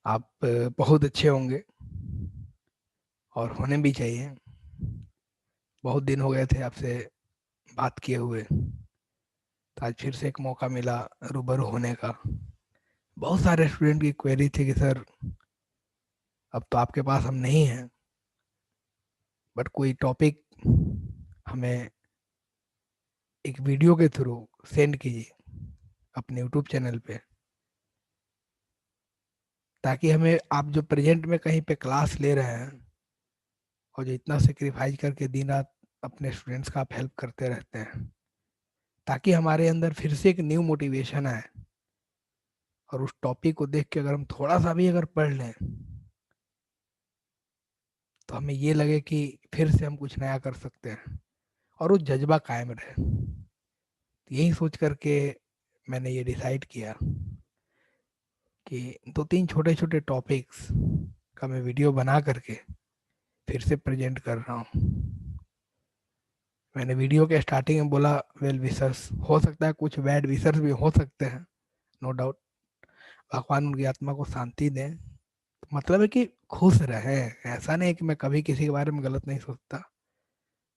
आप बहुत अच्छे होंगे और होने भी चाहिए। बहुत दिन हो गए थे आपसे बात किए हुए, तो आज फिर से एक मौका मिला रूबरू होने का। बहुत सारे स्टूडेंट की क्वेरी थी कि सर अब तो आपके पास हम नहीं हैं, बट कोई टॉपिक हमें एक वीडियो के थ्रू सेंड कीजिए अपने यूट्यूब चैनल पे, ताकि हमें आप जो प्रेजेंट में कहीं पे क्लास ले रहे हैं और जो इतना सेक्रीफाइस करके दिन रात अपने स्टूडेंट्स का आप हेल्प करते रहते हैं, ताकि हमारे अंदर फिर से एक न्यू मोटिवेशन आए और उस टॉपिक को देख के अगर हम थोड़ा सा भी अगर पढ़ लें तो हमें ये लगे कि फिर से हम कुछ नया कर सकते हैं और वो जज्बा कायम रहे। तो यही सोच करके मैंने ये डिसाइड किया कि दो तीन छोटे छोटे टॉपिक्स का मैं वीडियो बना करके फिर से प्रेजेंट कर रहा हूँ। मैंने वीडियो के स्टार्टिंग में बोला वेल विशर्स, हो सकता है कुछ बैड विशर्स भी हो सकते हैं, नो डाउट। भगवान उनकी आत्मा को शांति दें। मतलब है कि खुश रहें, ऐसा नहीं है कि मैं कभी किसी के बारे में गलत नहीं सोचता,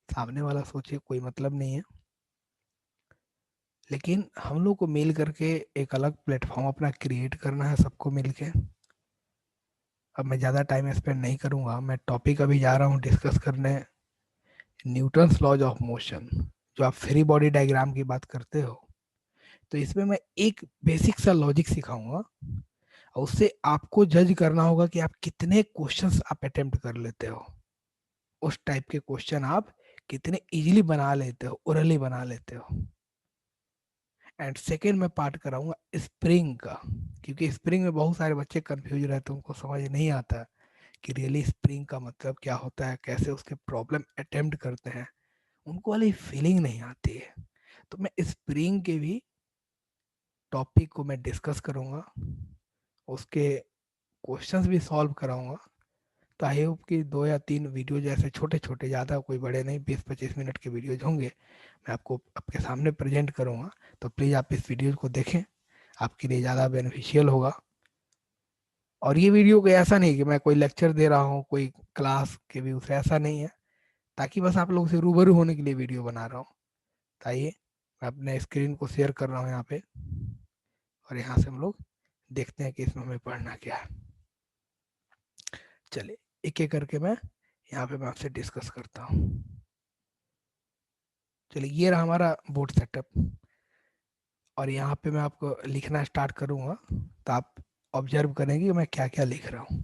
सामने वाला सोचे कोई मतलब नहीं है, लेकिन हम लोग को मिल करके एक अलग प्लेटफॉर्म अपना क्रिएट करना है सबको मिलके। अब मैं ज़्यादा टाइम स्पेंड नहीं करूंगा, मैं टॉपिक अभी जा रहा हूँ डिस्कस करने, न्यूटन्स लॉज ऑफ मोशन। जो आप फ्री बॉडी डायग्राम की बात करते हो, तो इसमें मैं एक बेसिक सा लॉजिक सिखाऊंगा और उससे आपको जज करना होगा कि आप कितने क्वेश्चंस आप अटेम्प्ट कर लेते हो, उस टाइप के क्वेश्चन आप कितने इजीली बना लेते हो, ओरली बना लेते हो। एंड सेकेंड मैं पार्ट कराऊंगा स्प्रिंग का, क्योंकि स्प्रिंग में बहुत सारे बच्चे कंफ्यूज रहते हैं, उनको समझ नहीं आता कि रियली स्प्रिंग का मतलब क्या होता है, कैसे उसके प्रॉब्लम अटेम्प्ट करते हैं, उनको वाली फीलिंग नहीं आती है। तो मैं स्प्रिंग के भी टॉपिक को मैं डिस्कस करूंगा, उसके क्वेश्चंस भी सॉल्व कराऊंगा। तो आई होप कि 2 या 3 वीडियो जैसे छोटे छोटे, ज़्यादा कोई बड़े नहीं, 20-25 मिनट के वीडियोज होंगे, मैं आपको आपके सामने प्रेजेंट करूंगा। तो प्लीज़ आप इस वीडियो को देखें, आपके लिए ज़्यादा बेनिफिशियल होगा। और ये वीडियो कोई ऐसा नहीं कि मैं कोई लेक्चर दे रहा हूँ, कोई क्लास के व्यू से, ऐसा नहीं है। ताकि बस आप लोगों से रूबरू होने के लिए वीडियो बना रहा हूँ। तो आइए, मैं अपने स्क्रीन को शेयर कर रहा हूँ यहाँ पे, और यहाँ से हम लोग देखते हैं कि इसमें हमें पढ़ना क्या है। चलिए एक एक करके यहाँ पे मैं आपसे डिस्कस करता हूँ। चलिए ये रहा हमारा बोर्ड सेटअप, और यहाँ पे मैं आपको लिखना स्टार्ट करूँगा, तो आप ऑब्जर्व करेंगे कि मैं क्या क्या लिख रहा हूँ।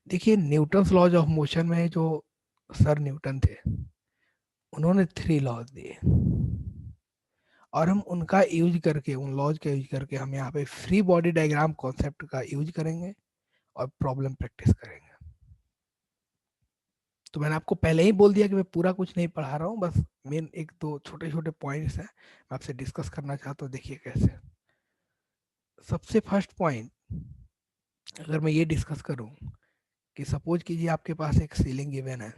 देखिए न्यूटन्स लॉज ऑफ मोशन में जो सर न्यूटन थे, उन्होंने 3 लॉज दिए, और हम उनका यूज करके, उन लॉज का यूज करके हम यहाँ पे फ्री बॉडी डायग्राम कॉन्सेप्ट का यूज करेंगे और प्रॉब्लम प्रैक्टिस करेंगे। तो मैंने आपको पहले ही बोल दिया कि मैं पूरा कुछ नहीं पढ़ा रहा हूँ, बस मेन एक दो छोटे छोटे पॉइंट्स हैं मैं आपसे डिस्कस करना चाहता हूँ। देखिए कैसे। सबसे फर्स्ट पॉइंट, अगर मैं ये डिस्कस करूँ कि सपोज कीजिए आपके पास एक सीलिंग गिवन है,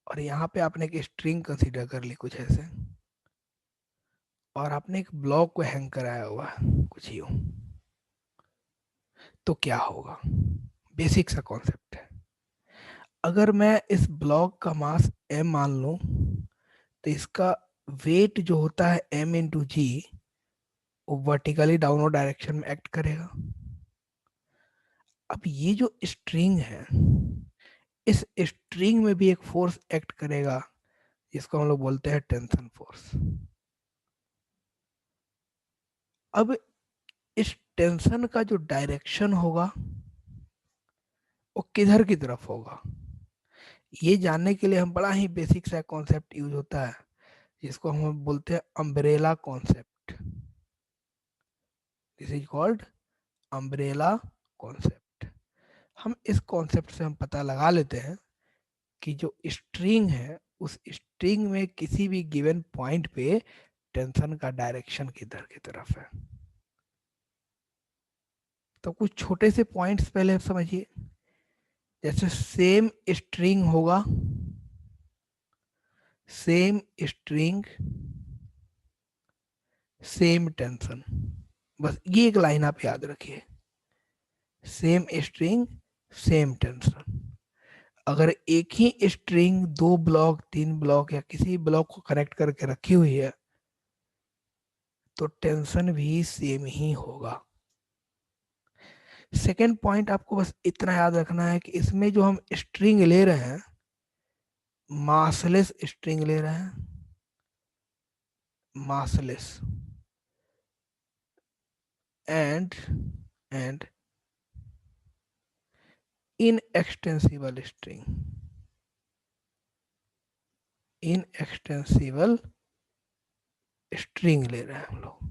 और यहाँ पे आपने एक स्ट्रिंग कंसीडर कर ली कुछ ऐसे, और आपने एक ब्लॉक को हैंग कराया हुआ है कुछ यूं, तो क्या होगा। बेसिक सा कॉन्सेप्ट है। अगर मैं इस ब्लॉक का मास m मान लूं, तो इसका वेट जो होता है m×g, वो वर्टिकली डाउनवर्ड डायरेक्शन में एक्ट करेगा। अब ये जो स्ट्रिंग है, इस स्ट्रिंग में भी एक फोर्स एक्ट करेगा, जिसको हम लोग बोलते हैं टेंशन फोर्स। अब इस टेंशन का जो डायरेक्शन होगा वो किधर की तरफ होगा, ये जानने के लिए हम बड़ा ही बेसिक सा कॉन्सेप्ट यूज होता है, जिसको हम बोलते हैं umbrella concept. This is called umbrella concept. हम इस कॉन्सेप्ट से हम पता लगा लेते हैं कि जो स्ट्रिंग है, उस स्ट्रिंग में किसी भी गिवन पॉइंट पे टेंशन का डायरेक्शन किधर की तरफ है। तो कुछ छोटे से पॉइंट्स पहले समझिए। जैसे सेम स्ट्रिंग होगा, सेम स्ट्रिंग सेम टेंशन, बस ये एक लाइन आप याद रखिए। Same string same tension. अगर एक ही स्ट्रिंग दो ब्लॉक तीन ब्लॉक या किसी ब्लॉक को कनेक्ट करके रखी हुई है तो टेंशन भी सेम ही होगा। सेकेंड पॉइंट आपको बस इतना याद रखना है कि इसमें जो हम स्ट्रिंग ले रहे हैं, मासलेस स्ट्रिंग ले रहे हैं, massless and and inextensible string, inextensible string ले रहे हैं हम लोग।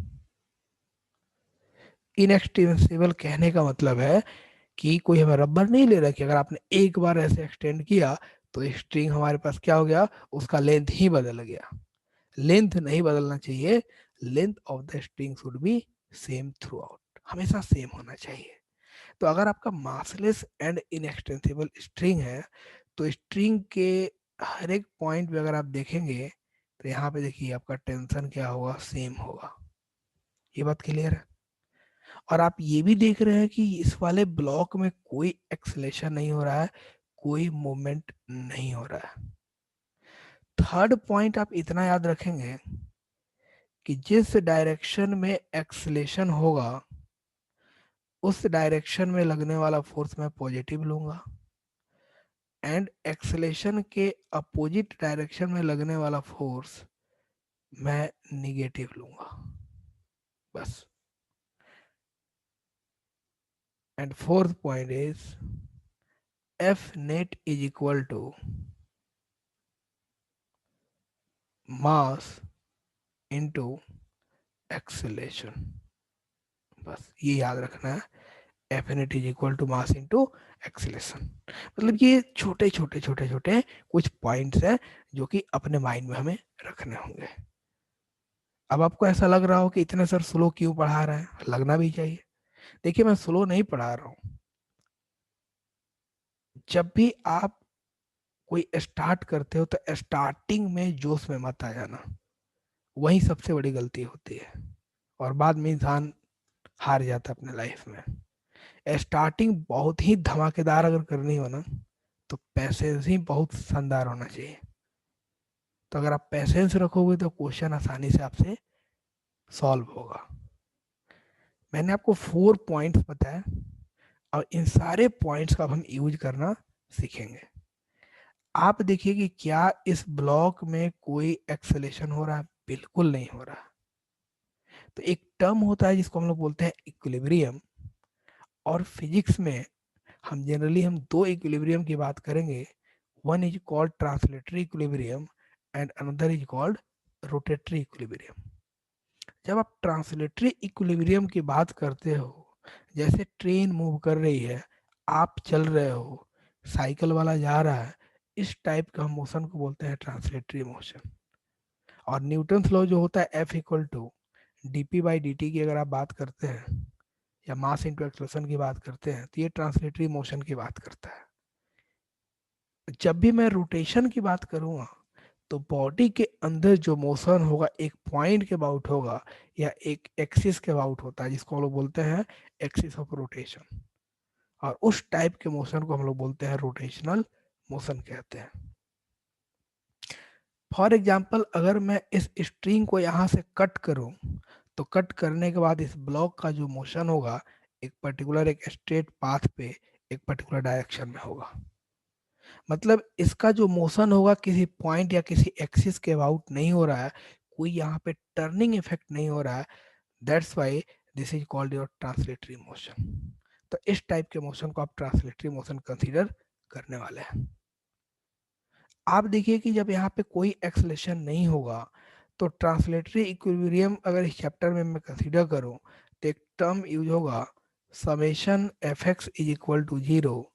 इनएक्सटेंसिबल कहने का मतलब है कि कोई हमें रबर नहीं ले रहा कि अगर आपने एक बार ऐसे एक्सटेंड किया तो स्ट्रिंग हमारे पास क्या हो गया, उसका लेंथ ही बदल गया। लेंथ नहीं बदलना चाहिए, length of the string should be same through out, हमेशा सेम होना चाहिए। तो अगर आपका मासलेस एंड इनएक्सटेंसिबल स्ट्रिंग है तो स्ट्रिंग के हर एक पॉइंट पे अगर आप देखेंगे तो यहाँ पे देखिए आपका टेंशन क्या होगा, सेम होगा। ये बात क्लियर है। और आप ये भी देख रहे हैं कि इस वाले ब्लॉक में कोई एक्सलेशन नहीं हो रहा है, कोई मूवमेंट नहीं हो रहा है। थर्ड पॉइंट आप इतना याद रखेंगे कि जिस डायरेक्शन में एक्सलेशन होगा उस डायरेक्शन में लगने वाला फोर्स मैं पॉजिटिव लूंगा, एंड एक्सलेशन के अपोजिट डायरेक्शन में लगने वाला फोर्स मैं निगेटिव लूंगा, बस। And fourth point is F net is equal to mass into acceleration, बस ये याद रखना है। F N is equal to mass into acceleration. मतलब ये छोटे छोटे छोटे छोटे कुछ पॉइंट्स हैं जो कि अपने माइंड में हमें रखने होंगे। अब आपको ऐसा लग रहा हो कि इतने सर स्लो क्यों पढ़ा रहे हैं, लगना भी चाहिए। देखिए मैं स्लो नहीं पढ़ा रहा हूँ। जब भी आप कोई स्टार्ट करते हो तो स्टार्टिंग में जोश में मत आ जाना, वही सबसे बड़ी गलती होती है और बाद में इंसान हार जाता है अपने लाइफ में। स्टार्टिंग बहुत ही धमाकेदार अगर करनी हो ना तो पैसेंस ही बहुत शानदार होना चाहिए। तो अगर आप पैसेंस रखोगे तो क्वेश्चन आसानी से आपसे सॉल्व होगा। मैंने आपको 4 पॉइंट्स बताए और इन सारे पॉइंट्स का अब हम यूज करना सीखेंगे। आप देखिए कि क्या इस ब्लॉक में कोई एक्सेलेरेशन हो रहा है, बिल्कुल नहीं हो रहा। तो एक टर्म होता है जिसको हम लोग बोलते हैं इक्विलिब्रियम, और फिजिक्स में हम दो इक्विलिब्रियम की बात करेंगे। One is called translatory equilibrium and another is called rotatory equilibrium. जब आप ट्रांसलेटरी इक्विलिब्रियम की बात करते हो, जैसे ट्रेन मूव कर रही है, आप चल रहे हो, साइकिल वाला जा रहा है, इस टाइप का मोशन को बोलते हैं ट्रांसलेटरी मोशन। और न्यूटन लॉ जो होता है F equal to D P by D T की अगर आप बात करते हैं या मास इंटू एक्सलेशन की बात करते हैं तो ये ट्रांसलेटरी मोशन की बात करता है। जब भी मैं रोटेशन की बात करूंगा तो बॉडी के अंदर जो मोशन होगा एक पॉइंट के अबाउट होगा या एक एक्सिस के अबाउट होता है जिसको हम लोग बोलते हैं एक्सिस ऑफ रोटेशन। और उस टाइप के मोशन को हम लोग बोलते हैं रोटेशनल मोशन कहते हैं। फॉर एग्जाम्पल अगर मैं इस स्ट्रिंग को यहाँ से कट करूं तो कट करने के बाद इस ब्लॉक का जो मोशन होगा एक पर्टिकुलर एक स्ट्रेट पाथ पे एक पर्टिकुलर डायरेक्शन में होगा। मतलब इसका जो मोशन होगा किसी पॉइंट या किसी एक्सिस के अबाउट नहीं हो रहा है, कोई यहाँ पे टर्निंग इफेक्ट नहीं हो रहा है। That's why this is called your translatory motion. तो इस टाइप के मोशन को आप ट्रांसलेटरी मोशन कंसीडर करने वाले हैं। आप देखिए कि जब यहाँ पे कोई एक्सलेशन नहीं होगा तो ट्रांसलेटरी इक्विलिब्रियम अगर इस चैप्टर में मैं कंसीडर करूँ तो एक टर्म यूज होगा summation F X is equal to zero,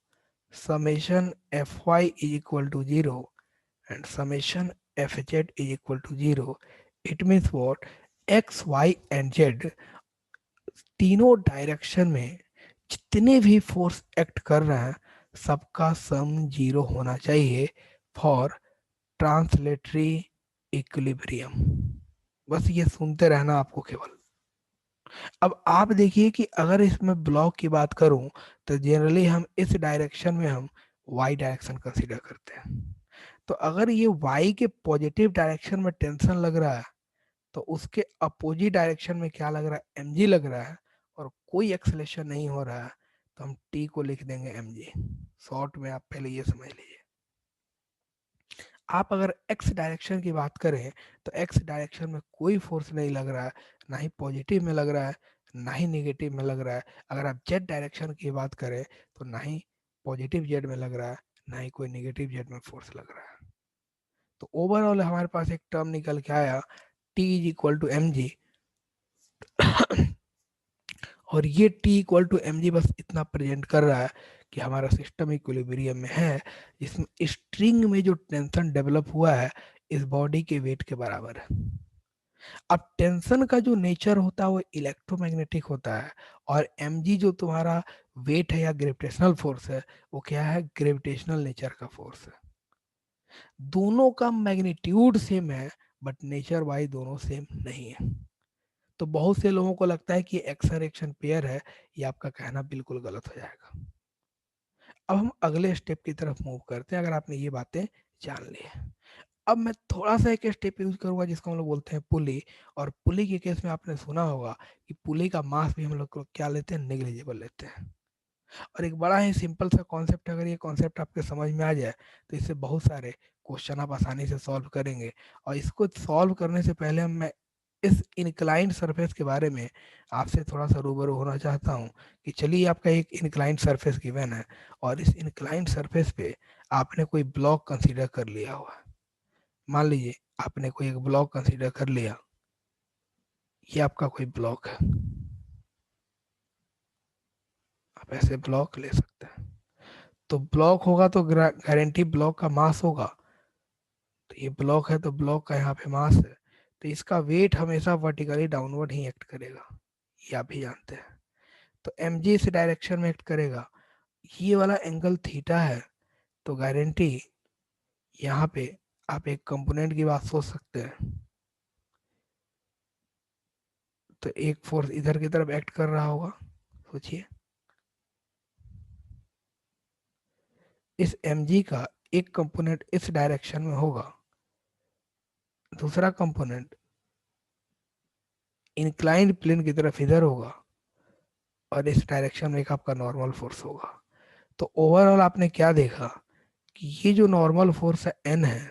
summation F Y is equal to zero and summation F Z is equal to zero. It means what, X Y and Z तीनों direction में जितने भी force act कर रहे हैं सबका sum zero होना चाहिए फॉर ट्रांसलेटरी इक्विलिब्रियम। बस ये सुनते रहना आपको केवल। अब आप देखिए कि अगर इसमें ब्लॉक की बात करूं तो जनरली हम इस डायरेक्शन में हम वाई डायरेक्शन कंसीडर करते हैं। तो अगर ये वाई के पॉजिटिव डायरेक्शन में टेंशन लग रहा है तो उसके अपोजिट डायरेक्शन में क्या लग रहा है, एमजी लग रहा है, और कोई एक्सलेशन नहीं हो रहा है, तो हम टी को लिख देंगे एमजी। शॉर्ट में आप पहले ये समझ लीजिए। आप अगर एक्स डायरेक्शन की बात करें तो एक्स डायरेक्शन में कोई फोर्स नहीं लग रहा है, ना ही पॉजिटिव में लग रहा है, ना ही नेगेटिव में लग रहा है। अगर आप जेड डायरेक्शन की बात करें तो ना ही पॉजिटिव जेड में लग रहा है, ना ही कोई नेगेटिव जेड में फोर्स लग रहा है। तो ओवरऑल हमारे पास एक टर्म निकल के आया, T is equal to M G. और ये T equal to M G बस इतना प्रेजेंट कर रहा है कि हमारा सिस्टम इक्विलिब्रियम में है, जिसमें स्ट्रिंग में जो टेंशन डेवलप हुआ है इस बॉडी के वेट के बराबर है। अब टेंशन का जो नेचर होता है वो इलेक्ट्रोमैग्नेटिक होता है, और mg जो तुम्हारा वेट है या ग्रेविटेशनल फोर्स है वो क्या है, ग्रेविटेशनल नेचर का फोर्स है। दोनों का मैग्नीट्यूड सेम है बट नेचर वाइज दोनों सेम नहीं है। तो बहुत से लोगों को लगता है कि एक्शन रिएक्शन पेयर है, ये आपका कहना बिल्कुल गलत हो जाएगा। अब हम अगले स्टेप की तरफ मूव करते हैं, अगर आपने ये बातें जान ली है। अब मैं थोड़ा सा एक स्टेप यूज करूंगा जिसको हम लोग बोलते हैं पुली। और पुली के केस में आपने सुना होगा कि पुली का मास भी हम लोग को क्या लेते हैं, नेग्लिजिबल लेते हैं। और एक बड़ा ही सिंपल सा कॉन्सेप्ट, अगर ये कॉन्सेप्ट आपके समझ में आ जाए तो इससे बहुत सारे क्वेश्चन आप आसानी से सॉल्व करेंगे। और इसको सॉल्व करने से पहले मैं इस इंक्लाइंड सरफेस के बारे में आपसे थोड़ा सा रूबरू होना चाहता हूँ कि चलिए आपका एक इंक्लाइंड सरफेस गिवन है, और इस इंक्लाइंड सरफेस पे आपने कोई ब्लॉक कंसीडर कर लिया हुआ। मान लीजिए आपने कोई एक ब्लॉक कंसीडर कर लिया, ये आपका कोई ब्लॉक है, आप ऐसे ब्लॉक ले सकते हैं। तो ब्लॉक होगा तो गारंटी ब्लॉक का मास होगा। तो ये ब्लॉक है तो ब्लॉक का यहाँ पे मास है, तो इसका वेट हमेशा वर्टिकली डाउनवर्ड ही एक्ट करेगा, ये आप भी जानते हैं। तो एम जी इस डायरेक्शन में एक्ट करेगा, ये वाला एंगल थीटा है, तो गारंटी यहाँ पे आप एक कंपोनेंट की बात सोच सकते हैं। तो एक फोर्स इधर की तरफ एक्ट कर रहा होगा, सोचिए। इस mg का एक कंपोनेंट इस डायरेक्शन में होगा, दूसरा कंपोनेंट इंक्लाइंड प्लेन की तरफ इधर होगा, और इस डायरेक्शन में एक आपका नॉर्मल फोर्स होगा। तो ओवरऑल आपने क्या देखा कि ये जो नॉर्मल फोर्स है n है,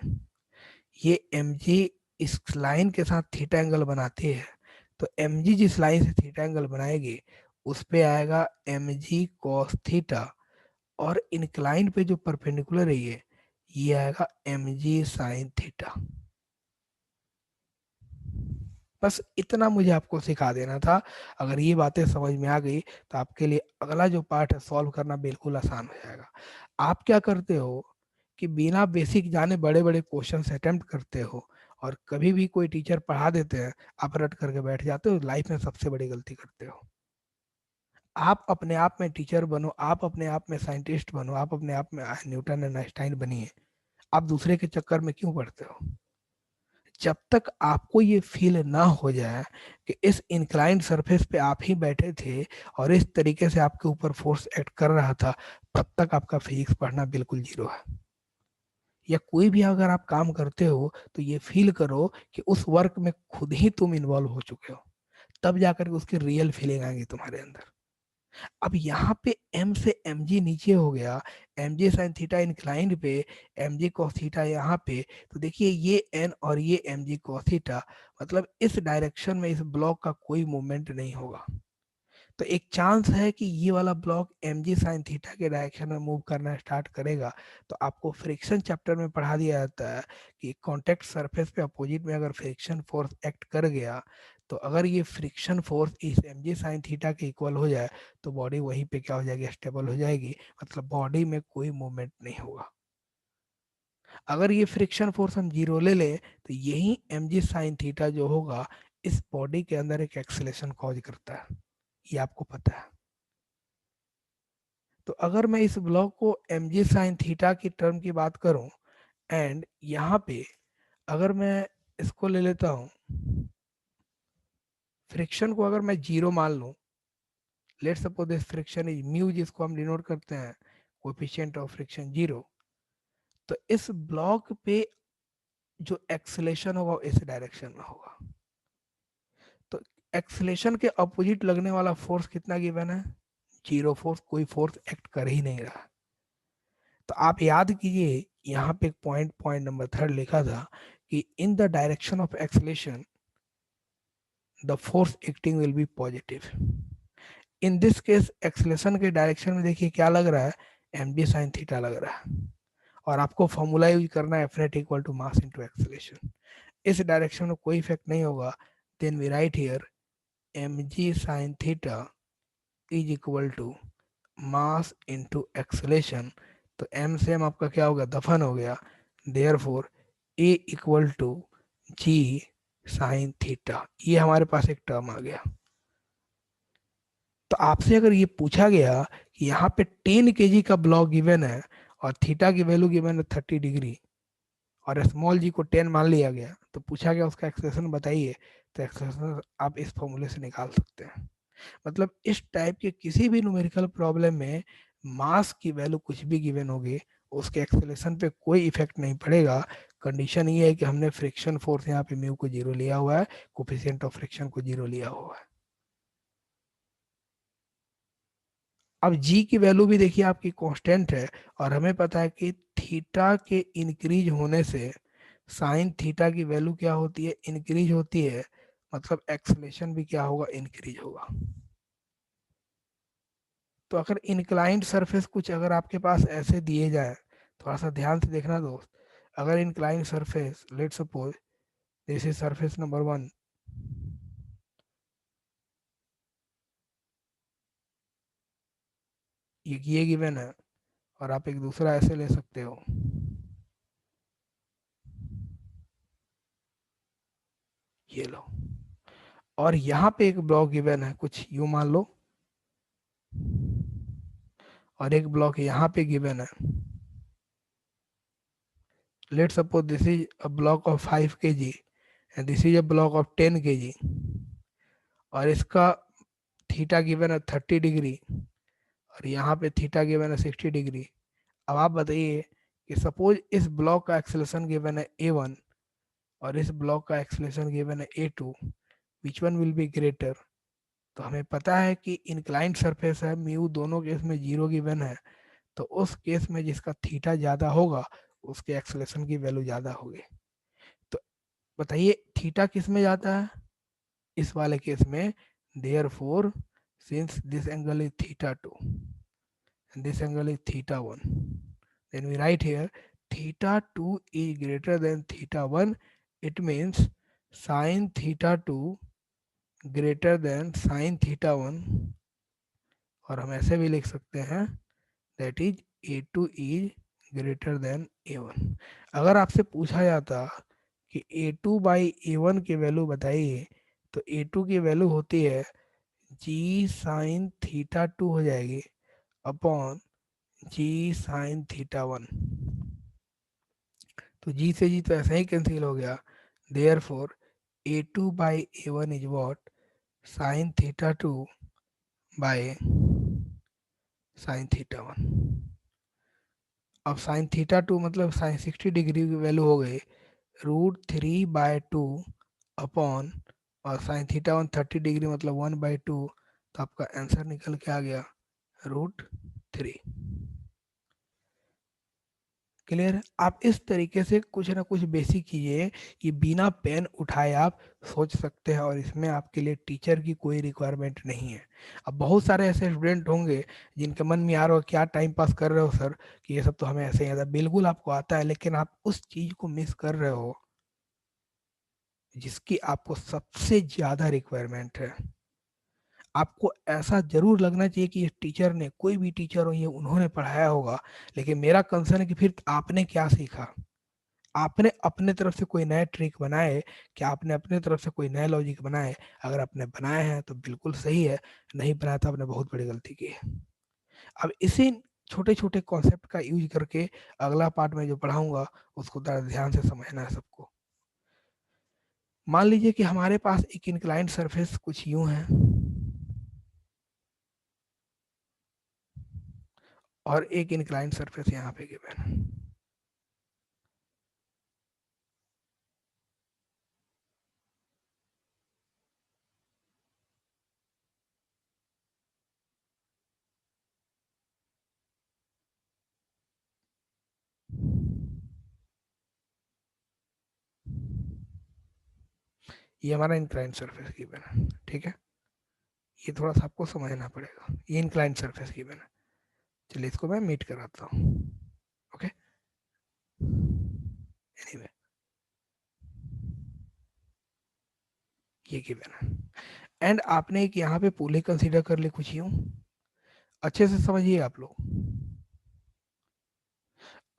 ये mg इस लाइन के साथ थीटा एंगल बनाती है। तो mg जिस लाइन से थीटा एंगल बनाएगी उस पे आएगा mg cos थीटा, और इंक्लाइन पे जो परपेंडिकुलर है ये आएगा mg sin थीटा। बस इतना मुझे आपको सिखा देना था। अगर ये बातें समझ में आ गई तो आपके लिए अगला जो पार्ट है सॉल्व करना बिल्कुल आसान हो जाएगा। आप क्या करते हो कि बिना बेसिक जाने बड़े बड़े क्वेश्चन अटेम्प्ट करते हो, और कभी भी कोई टीचर पढ़ा देते हैं आप रट करके बैठ जाते हो, लाइफ में सबसे बड़ी गलती करते हो। आप अपने आप में टीचर बनो, आप अपने आप में साइंटिस्ट बनो, आप अपने आप में न्यूटन एंड आइंस्टाइन बनिए। आप दूसरे के चक्कर में क्यों पड़ते हो? जब तक आपको ये फील ना हो जाए कि इस इंक्लाइंड सरफेस पे आप ही बैठे थे और इस तरीके से आपके ऊपर फोर्स एक्ट कर रहा था, तब तक आपका फिजिक्स पढ़ना बिल्कुल जीरो है। या कोई भी अगर आप काम करते हो तो ये फील करो कि उस वर्क में खुद ही तुम इन्वॉल्व हो चुके हो, तब जाकर के उसकी रियल फीलिंग आएगी तुम्हारे अंदर। अब यहाँ पे m से mg नीचे हो गया, mg sin थीटा इंक्लाइंड पे, mg cos थीटा यहाँ पे। तो देखिए ये n और ये mg cos थीटा, मतलब इस डायरेक्शन में इस ब्लॉक का कोई मूवमेंट नहीं होगा। तो एक चांस है कि ये वाला ब्लॉक mg sin थीटा के डायरेक्शन में मूव करना स्टार्ट करेगा। तो आपको फ्रिक्शन चैप्टर में पढ़ा दिया जाता है कि कॉन्टेक्ट सरफेस पे अपोजिट में अगर फ्रिक्शन फोर्स एक्ट कर गया, तो अगर ये फ्रिक्शन फोर्स इस mg sin थीटा के इक्वल हो जाए तो बॉडी वहीं पे क्या हो जाएगी, स्टेबल हो जाएगी, मतलब बॉडी में कोई मूवमेंट नहीं होगा। अगर ये फ्रिक्शन फोर्स हम जीरो ले लें तो यही mg sin थीटा जो होगा इस बॉडी के अंदर एक एक्सेलेरेशन कॉज करता है, ये आपको पता है। तो अगर मैं इस ब्लॉक को mg sin थीटा की टर्म की बात करूं, एंड यहाँ पे अगर मैं इसको ले लेता हूँ फ्रिक्शन को अगर मैं जीरो मान लूं, let suppose this friction is mu, जिसको हम डिनोट करते हैं कोएफिशिएंट ऑफ फ्रिक्शन जीरो, तो इस ब्लॉक पे जो एक्सेलेरेशन होगा वो इस डायरेक्शन में होगा। तो एक्सेलेरेशन के अपोजिट लगने वाला फोर्स कितना गिवन है? जीरो फोर्स, कोई फोर्स एक्ट कर ही नहीं रहा। तो आप याद कीजिए, यहाँ पे पॉइंट पॉइंट नंबर थर्ड लिखा था कि in the direction of acceleration the force acting will be positive. In this case acceleration के डायरेक्शन में देखिए क्या लग रहा है, एम डी साइन थीटा लग रहा है, और आपको फॉर्मूला यूज करना है F net equal to mass into acceleration. इस डायरेक्शन में कोई इफेक्ट नहीं होगा, then we write here M G sine theta is equal to mass into acceleration. तो एम से एम आपका क्या हो गया, दफन हो गया, therefore A equal to G sine theta, ये हमारे पास एक टर्म आ गया। तो आपसे अगर ये पूछा गया कि यहाँ पे 10 केजी का ब्लॉक गिवन है और थीटा की वैल्यू गिवन है 30 डिग्री, और स्मॉल जी को 10 मान लिया गया, तो पूछा गया उसका एक्सप्रेशन बताइए, तो एक्सप्रेशन आप इस फॉर्मूले से निकाल सकते हैं। मतलब इस टाइप के किसी भी न्यूमेरिकल प्रॉब्लम में मास की वैल्यू कुछ भी गिवन होगी, उसके एक्सेलेरेशन पे कोई इफेक्ट नहीं पड़ेगा। कंडीशन ये है कि हमने फ्रिक्शन फोर्स यहाँ पे म्यू को जीरो लिया हुआ है, कोफिशिएंट ऑफ फ्रिक्शन को जीरो लिया हुआ है। अब जी की वैल्यू भी देखिए आपकी कांस्टेंट है, और हमें पता है कि थीटा के इंक्रीज होने से साइन थीटा की वैल्यू क्या होती है, इंक्रीज होती है, मतलब एक्सलेशन भी क्या होगा, इंक्रीज होगा। तो अगर इंक्लाइंड सरफेस कुछ अगर आपके पास ऐसे दिए जाए, थोड़ा सा ध्यान से देखना दोस्त, अगर inclined surface, let suppose this is surface number 1, ये गिवन है, और आप एक दूसरा ऐसे ले सकते हो, ये लो, और यहाँ पे एक ब्लॉक गिवन है कुछ यूं मान लो, और एक ब्लॉक यहाँ पे गिवन है, let suppose this is a block of 5 kg and this is a block of 10 kg, और इसका थीटा गिवन है 30 डिग्री, और यहाँ पे थीटा गिवन है 60 डिग्री। अब आप बताइए कि सपोज इस ब्लॉक का एक्सेलेरेशन गिवन है a1 और इस ब्लॉक का एक्सेलेरेशन गिवन है a2, which one will be greater? तो हमें पता है कि इंक्लाइंड सरफेस है, म्यू दोनों केस में जीरो गिवन है, तो उस केस में जिसका थीटा ज्यादा होगा उसके एक्सेलेरेशन की वैल्यू ज्यादा होगी। तो बताइए थीटा किस में जाता है, इस वाले केस में, therefore since this angle is theta 2 and this angle is theta 1, then we write here theta 2 is greater than theta 1, it means sin theta 2 greater than sin theta 1, और हम ऐसे भी लिख सकते हैं that is a2 is greater than a1। अगर आपसे पूछा जाता कि a2 बाई a1 की वैल्यू बताइए, तो a2 की वैल्यू होती है g साइन थीटा 2 हो जाएगी अपॉन जी साइन थीटा 1। तो जी से जी तो ऐसे ही कैंसिल हो गया, therefore A two by A one is what, sine theta 2 by sine theta 1। अब साइन थीटा 2 मतलब साइन 60 डिग्री की वैल्यू हो गई √3/2 अपॉन, और साइन थीटा 1 30 डिग्री मतलब 1/2, तो आपका आंसर निकल के आ गया √3। क्लियर है? आप इस तरीके से कुछ ना कुछ बेसिक कीजिए, ये बिना पेन उठाए आप सोच सकते हैं, और इसमें आपके लिए टीचर की कोई रिक्वायरमेंट नहीं है। अब बहुत सारे ऐसे स्टूडेंट होंगे जिनके मन में यार हो क्या टाइम पास कर रहे हो सर, कि ये सब तो हमें ऐसे ही आता है। बिल्कुल आपको आता है, लेकिन आप उस चीज को मिस कर रहे हो जिसकी आपको सबसे ज्यादा रिक्वायरमेंट है। आपको ऐसा जरूर लगना चाहिए कि इस टीचर ने, कोई भी टीचर हो ये उन्होंने पढ़ाया होगा, लेकिन मेरा कंसर्न है कि फिर आपने क्या सीखा, आपने अपने तरफ से कोई नए ट्रिक बनाए, क्या आपने अपने तरफ से कोई नए लॉजिक बनाए? अगर आपने बनाए हैं तो बिल्कुल सही है, नहीं बनाया तो आपने बहुत बड़ी गलती की है। अब इसी छोटे छोटे कॉन्सेप्ट का यूज करके अगला पार्ट में जो पढ़ाऊंगा उसको ज़रा ध्यान से समझना है सबको। मान लीजिए कि हमारे पास एक इंक्लाइंड सरफेस कुछ यूं है और एक इंक्लाइंड सरफेस यहाँ पे गिवन है। ये हमारा इंक्लाइंड सरफेस गिवन है, ठीक है। ये थोड़ा सा आपको समझना पड़ेगा, ये इंक्लाइंड सरफेस गिवन है। चलिए इसको मैं मीट कराता हूँ। ओके, एनीवे ये गिवन है एंड आपने एक यहाँ पे पुले कंसीडर कर ले कुछ यूं, अच्छे से समझिए आप लोग।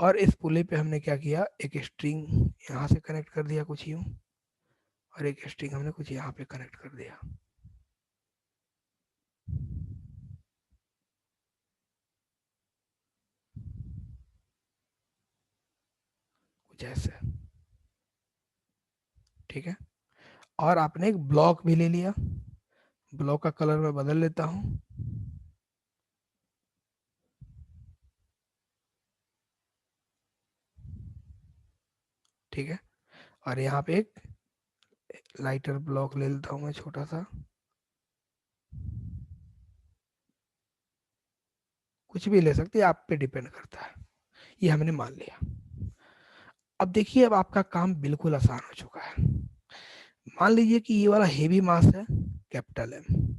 और इस पुले पे हमने क्या किया, एक स्ट्रिंग यहाँ से कनेक्ट कर दिया कुछ यूं, और एक स्ट्रिंग हमने कुछ यहाँ पे कनेक्ट कर दिया कुछ ऐसे, ठीक है। और आपने एक ब्लॉक भी ले लिया, ब्लॉक का कलर मैं बदल लेता हूँ, ठीक है। और यहाँ पे एक लाइटर ब्लॉक ले लेता हूँ मैं छोटा सा, कुछ भी ले सकते हैं, आप पे डिपेंड करता है। ये हमने मान लिया। अब देखिए, अब आपका काम बिल्कुल आसान हो चुका है। मान लीजिए कि ये वाला हेवी मास है कैपिटल एम,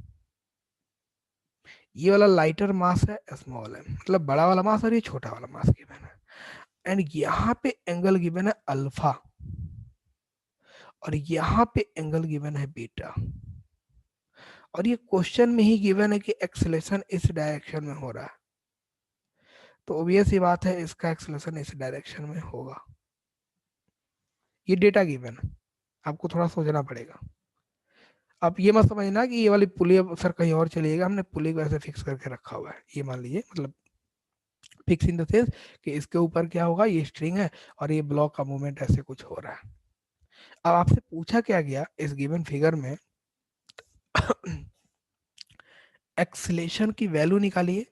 ये वाला लाइटर मास है स्मॉल एम, मतलब बड़ा वाला मास और ये छोटा वाला मास गिवन है। एंड यहाँ पे एंगल गिवन है अल्फा, और यहाँ पे एंगल गिवन है बीटा। और ये क्वेश्चन में ही गिवन है कि एक्सेलेरेशन इस डायरेक्शन में हो रहा है, तो ऑब्वियस ही बात है इसका एक्सेलेरेशन इस डायरेक्शन में होगा। ये डेटा गिवन है, आपको थोड़ा सोचना पड़ेगा। आप ये मत समझना कि ये वाली पुली अब सर कहीं और चलिएगा, हमने पुली को ऐसे फिक्स करके रखा हुआ है, ये मान लीजिए, मतलब फिक्स इन द सेंस कि इसके ऊपर क्या होगा, ये स्ट्रिंग है और ये ब्लॉक का मूवमेंट ऐसे कुछ हो रहा है। अब आपसे पूछा क्या गया इस गिवन फिगर में, एक्सीलेशन की वैल्यू निकालिए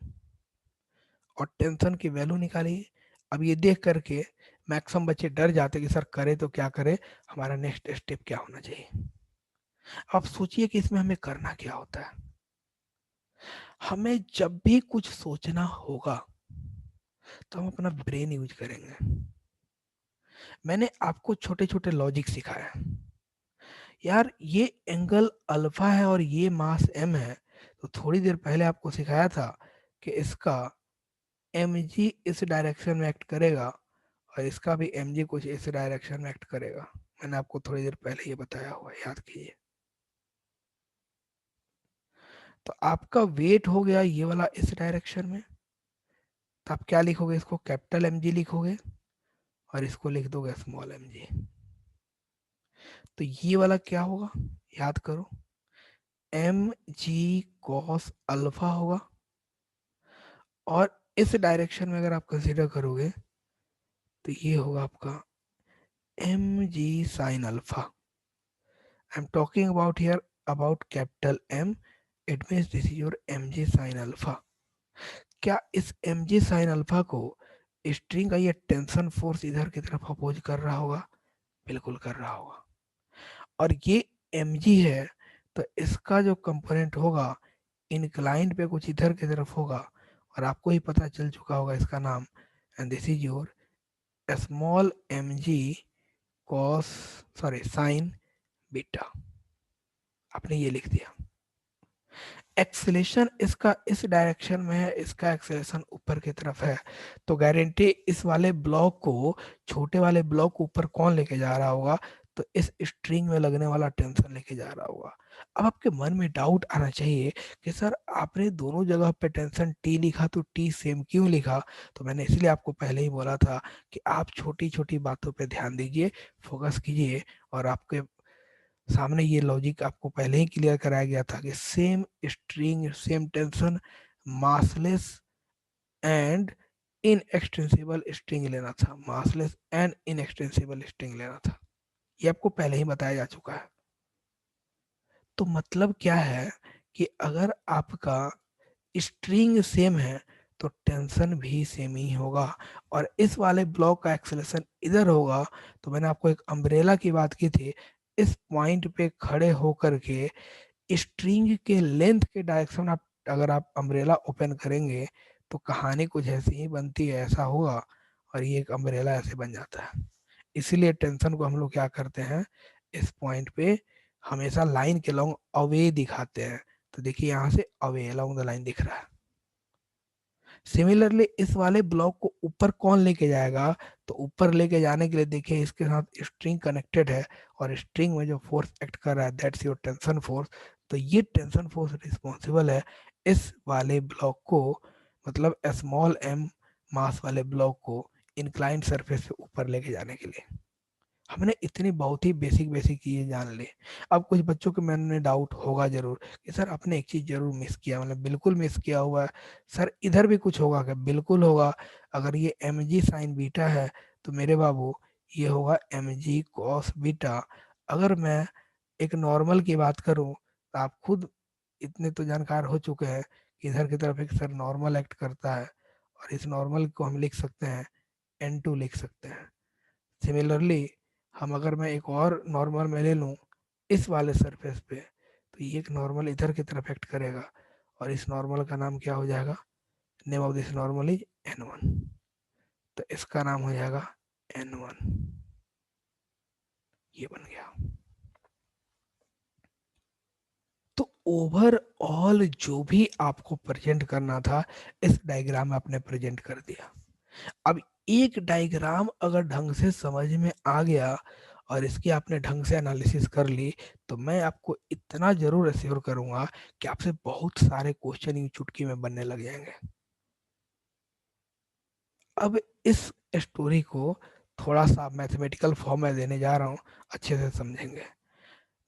और टेंशन की वैल्यू निकालिए। अब ये देख करके मैक्सिमम बच्चे डर जाते कि सर करे तो क्या करे, हमारा नेक्स्ट स्टेप क्या होना चाहिए। आप सोचिए कि इसमें हमें करना क्या होता है। हमें जब भी कुछ सोचना होगा तो हम अपना ब्रेन यूज करेंगे। मैंने आपको छोटे छोटे लॉजिक सिखाया यार, ये एंगल अल्फा है और ये मास एम है, तो थोड़ी देर पहले आपको सिखाया था कि इसका एम जी इस डायरेक्शन में एक्ट करेगा और इसका भी एम जी कुछ इस डायरेक्शन में एक्ट करेगा। मैंने आपको थोड़ी देर पहले ये बताया हुआ है, याद कीजिए। तो आपका वेट हो गया ये वाला इस डायरेक्शन में, तो आप क्या लिखोगे, इसको कैपिटल एम जी लिखोगे और इसको लिख दोगे स्मॉल एम जी। तो ये वाला क्या होगा, याद करो, एम जी कॉस अल्फा होगा। और इस डायरेक्शन में अगर आप कंसीडर करोगे तो ये होगा आपका M G sine alpha. I am talking about here about capital M, it means this is your M G sine alpha. क्या इस एम जी साइन अल्फा को स्ट्रिंग का ये टेंशन फोर्स इधर की तरफ अपोज कर रहा होगा, बिल्कुल कर रहा होगा। और ये एम जी है, तो इसका जो कंपोनेंट होगा इंक्लाइंड पे कुछ इधर की तरफ होगा, और आपको ही पता चल चुका होगा इसका नाम, and this is your small M G cos, sorry sine beta. आपने ये लिख दिया। एक्सेलेरेशन इसका इस डायरेक्शन में है, इसका एक्सेलेरेशन ऊपर की तरफ है, तो गारंटी इस वाले ब्लॉक को, छोटे वाले ब्लॉक को ऊपर कौन लेके जा रहा होगा, तो इस स्ट्रिंग में लगने वाला टेंशन लेके जा रहा होगा। अब आपके मन में डाउट आना चाहिए कि सर आपने दोनों जगह पे टेंशन टी लिखा तो टी सेम क्यों लिखा। तो मैंने इसलिए आपको पहले ही बोला था कि आप छोटी छोटी बातों पे ध्यान दीजिए, फोकस कीजिए, और आपके सामने ये लॉजिक आपको पहले ही क्लियर कराया गया था कि same string same tension massless and inextensible string लेना था, मासलेस एंड इनएक्सटेंसिबल स्ट्रिंग लेना था। ये आपको पहले ही बताया जा चुका है। तो मतलब क्या है कि अगर आपका स्ट्रिंग सेम है तो टेंशन भी सेम ही होगा। और इस वाले ब्लॉक का एक्सेलेरेशन इधर होगा। तो मैंने आपको एक अम्ब्रेला की बात की थी, इस पॉइंट पे खड़े होकर के स्ट्रिंग के लेंथ के डायरेक्शन आप, अगर आप अम्ब्रेला ओपन करेंगे तो कहानी कुछ ऐसी ही बनती है, ऐसा होगा और ये एक अम्ब्रेला ऐसे बन जाता है। इसीलिए टेंशन को हम लोग क्या करते हैं, इस पॉइंट पे हमेशा लाइन के लॉन्ग अवे दिखाते हैं। तो देखिए यहाँ से अवे अलोंग द लाइन दिख रहा है। सिमिलरली इस वाले ब्लॉक को ऊपर कौन लेके जाएगा, तो ऊपर लेके जाने के लिए देखिए इसके साथ स्ट्रिंग कनेक्टेड है और स्ट्रिंग में जो फोर्स एक्ट कर रहा है दैट्स योर टेंशन फोर्स। तो ये टेंशन फोर्स रिस्पॉन्सिबल है इस वाले ब्लॉक को, मतलब स्मॉल एम मास वाले ब्लॉक को इंक्लाइंड सरफेस पे ऊपर लेके जाने के लिए। हमने इतनी बहुत ही बेसिक बेसिक चीजें जान ली। अब कुछ बच्चों के मन में डाउट होगा जरूर कि सर आपने एक चीज जरूर मिस किया, मतलब बिल्कुल मिस किया हुआ है। सर इधर भी कुछ होगा क्या? बिल्कुल होगा। अगर ये एम जी साइन बीटा है तो मेरे बाबू ये होगा एम जी कॉस बीटा। अगर मैं एक नॉर्मल की बात करूं तो आप खुद इतने तो जानकार हो चुके हैं कि इधर की तरफ एक सर नॉर्मल एक्ट करता है और इस नॉर्मल को हम लिख सकते हैं एन टू लिख सकते हैं। सिमिलरली हम अगर मैं एक और नॉर्मल में ले लूँ इस वाले सरफेस पे, तो ये एक नॉर्मल इधर की तरफ एक्ट करेगा और इस नॉर्मल का नाम क्या हो जाएगा, name of this normal is N1। तो इसका नाम हो जाएगा N1। ये बन गया। तो ओवरऑल जो भी आपको प्रेजेंट करना था इस डायग्राम में आपने प्रेजेंट कर दिया। अब एक डायग्राम अगर ढंग से समझ में आ गया और इसकी आपने ढंग से एनालिसिस कर ली, तो मैं आपको इतना जरूर अश्योर करूंगा कि आपसे बहुत सारे क्वेश्चन यूं चुटकी में बनने लग जाएंगे। अब इस स्टोरी को थोड़ा सा मैथमेटिकल फॉर्म में देने जा रहा हूँ, अच्छे से समझेंगे।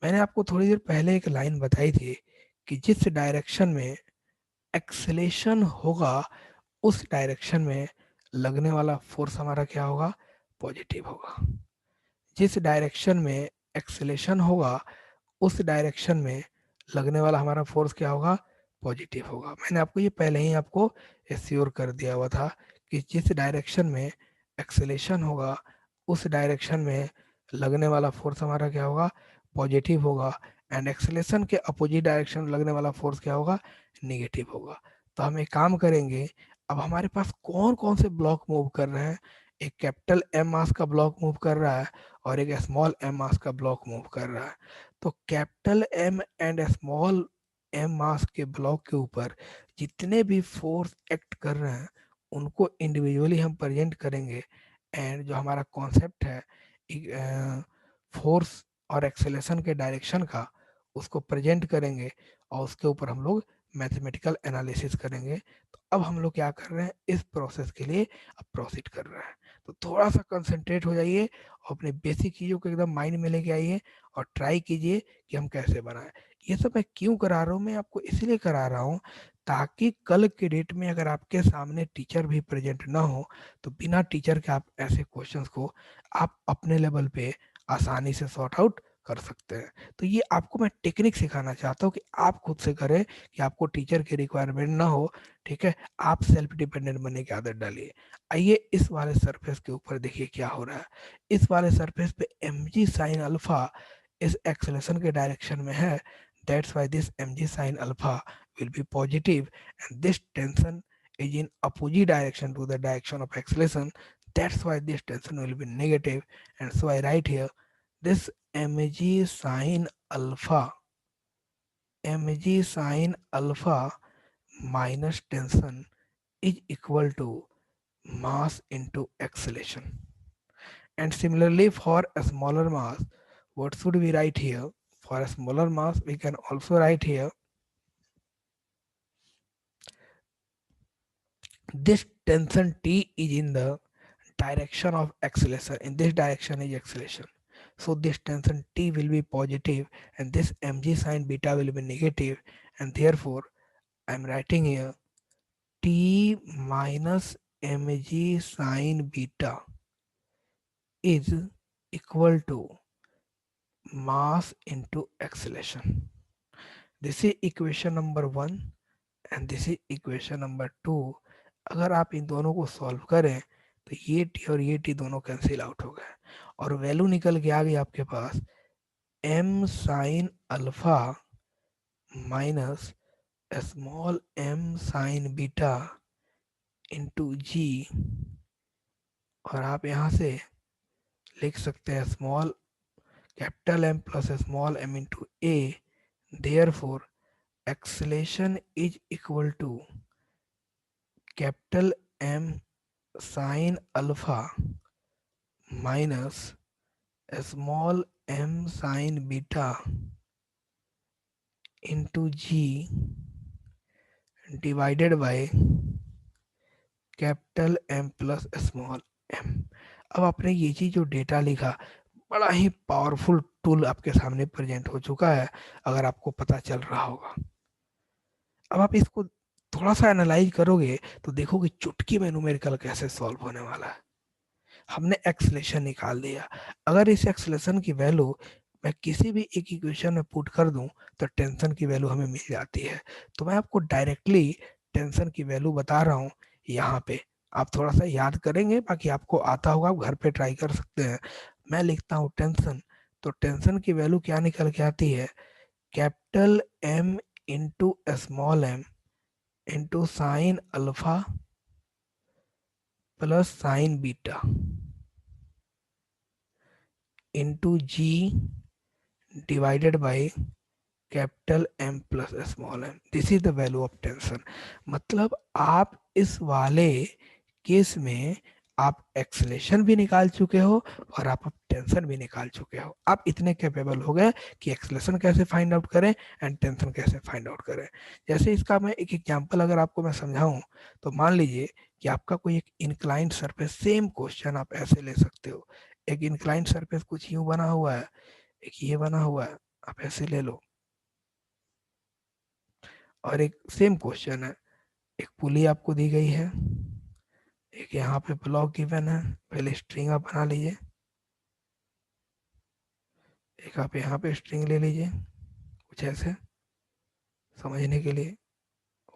मैंने आपको थोड़ी देर पहले एक लाइन बताई थी कि जिस डायरेक्शन में एक्सेलेशन होगा उस डायरेक्शन में लगने वाला फोर्स हमारा क्या होगा, पॉजिटिव होगा। जिस डायरेक्शन में एक्सेलेशन होगा उस डायरेक्शन में लगने वाला हमारा फोर्स क्या होगा, पॉजिटिव होगा। मैंने आपको ये पहले ही आपको एश्योर कर दिया हुआ था कि जिस डायरेक्शन में एक्सेलेशन होगा उस डायरेक्शन में लगने वाला फोर्स हमारा क्या होगा, पॉजिटिव होगा। एंड एक्सेलेशन के अपोजिट डायरेक्शन में लगने वाला फोर्स क्या होगा, निगेटिव होगा। तो हम एक काम करेंगे, अब हमारे पास कौन कौन से ब्लॉक मूव कर रहे हैं। एक कैपिटल एम मास का ब्लॉक मूव कर रहा है और एक स्मॉल एम मास का ब्लॉक मूव कर रहा है। तो capital M and small M mass के ब्लॉक के ऊपर जितने भी फोर्स एक्ट कर रहे हैं उनको इंडिविजुअली हम प्रेजेंट करेंगे। एंड जो हमारा कॉन्सेप्ट है फोर्स और एक्सेलेरेशन के डायरेक्शन का, उसको प्रेजेंट करेंगे और उसके ऊपर हम लोग मैथमेटिकल एनालिसिस करेंगे। तो अब हम लोग क्या कर रहे हैं, इस प्रोसेस के लिए अब प्रोसीड कर रहे हैं। तो थोड़ा सा कंसंट्रेट हो जाइए और अपने बेसिक चीज़ों को एकदम माइंड में लेके आइए और ट्राई कीजिए कि हम कैसे बनाएं। ये सब मैं क्यों करा रहा हूँ, मैं आपको इसलिए करा रहा हूँ ताकि कल के डेट में अगर आपके सामने टीचर भी प्रेजेंट ना हो तो बिना टीचर के आप ऐसे क्वेश्चंस को आप अपने लेवल पे आसानी से सॉर्ट आउट कर सकते हैं। तो ये आपको मैं टेक्निक सिखाना चाहता हूँ कि आप खुद से करें, कि आपको टीचर की रिक्वायरमेंट ना हो। ठीक है, आप सेल्फ डिपेंडेंट बनने की आदत डालिए। आइए इस वाले सरफेस के ऊपर देखिए क्या हो रहा है। इस वाले सरफेस पे एम जी साइन अल्फा इस एक्सेलेरेशन के डायरेक्शन में है। That's why this M G sine alpha will be positive and this tension is in opposite direction to the direction of acceleration. That's why this tension will be negative. And so I write here this mg sine alpha, mg sine alpha minus tension is equal to mass into acceleration. And similarly for a smaller mass, what should we write here? For a smaller mass, we can also write here this tension T is in the direction of acceleration. In this direction is acceleration. So this tension T will be positive and this mg sine beta will be negative, and therefore I am writing here T minus mg sine beta is equal to mass into acceleration. This is equation number 1 and this is equation number 2. अगर आप इन दोनों को solve करें तो ये T और ये T दोनों कैंसिल आउट हो गए और वैल्यू निकल के आ गई आपके पास M sine alpha minus small M sine beta into g. और आप यहाँ से लिख सकते हैं small capital M plus small M into a. Therefore acceleration is equal to capital M sine alpha minus small M sine beta into ji divided by capital M plus small M. अब आपने ये चीज जो data लिखा, बड़ा ही powerful tool आपके सामने present हो चुका है, अगर आपको पता चल रहा होगा. अब आप इसको थोड़ा सा एनालाइज करोगे तो देखोगे चुटकी में न्यूमेरिकल कैसे सॉल्व होने वाला है. हमने एक्सलेशन निकाल दिया. अगर इस एक्सलेशन की वैल्यू मैं किसी भी एक इक्वेशन में पुट कर दूं तो टेंशन की वैल्यू हमें मिल जाती है. तो मैं आपको डायरेक्टली टेंशन की वैल्यू बता रहा हूँ यहाँ पे. आप थोड़ा सा याद करेंगे, बाकी आपको आता होगा, आप घर पे ट्राई कर सकते हैं. मैं लिखता हूँ टेंशन. तो टेंशन की वैल्यू क्या निकल के आती है? Capital M into small M into sine alpha plus sine beta into ji divided by capital M plus small M. This is the value of tension. मतलब आप इस वाले केस में आप एक्सलेशन भी निकाल चुके हो और आप टेंशन भी निकाल चुके हो. आप इतने कैपेबल हो गए कि एक्सलेशन कैसे फाइंड आउट करें एंड टेंशन कैसे फाइंड आउट करें. जैसे इसका मैं एक एग्जांपल अगर आपको मैं समझाऊं, तो मान लीजिए कि आपका कोई एक इंक्लाइंड सरफेस, सेम क्वेश्चन आप ऐसे ले सकते हो. एक इंक्लाइंड सरफेस कुछ यूं बना हुआ है, एक ये बना हुआ है, आप ऐसे ले लो. और एक सेम क्वेश्चन है, एक पुली आपको दी गई है, एक यहाँ पे ब्लॉक गिवन है. पहले स्ट्रिंग आप बना लीजिए, एक आप यहाँ पे स्ट्रिंग ले लीजिए, कुछ ऐसे समझने के लिए.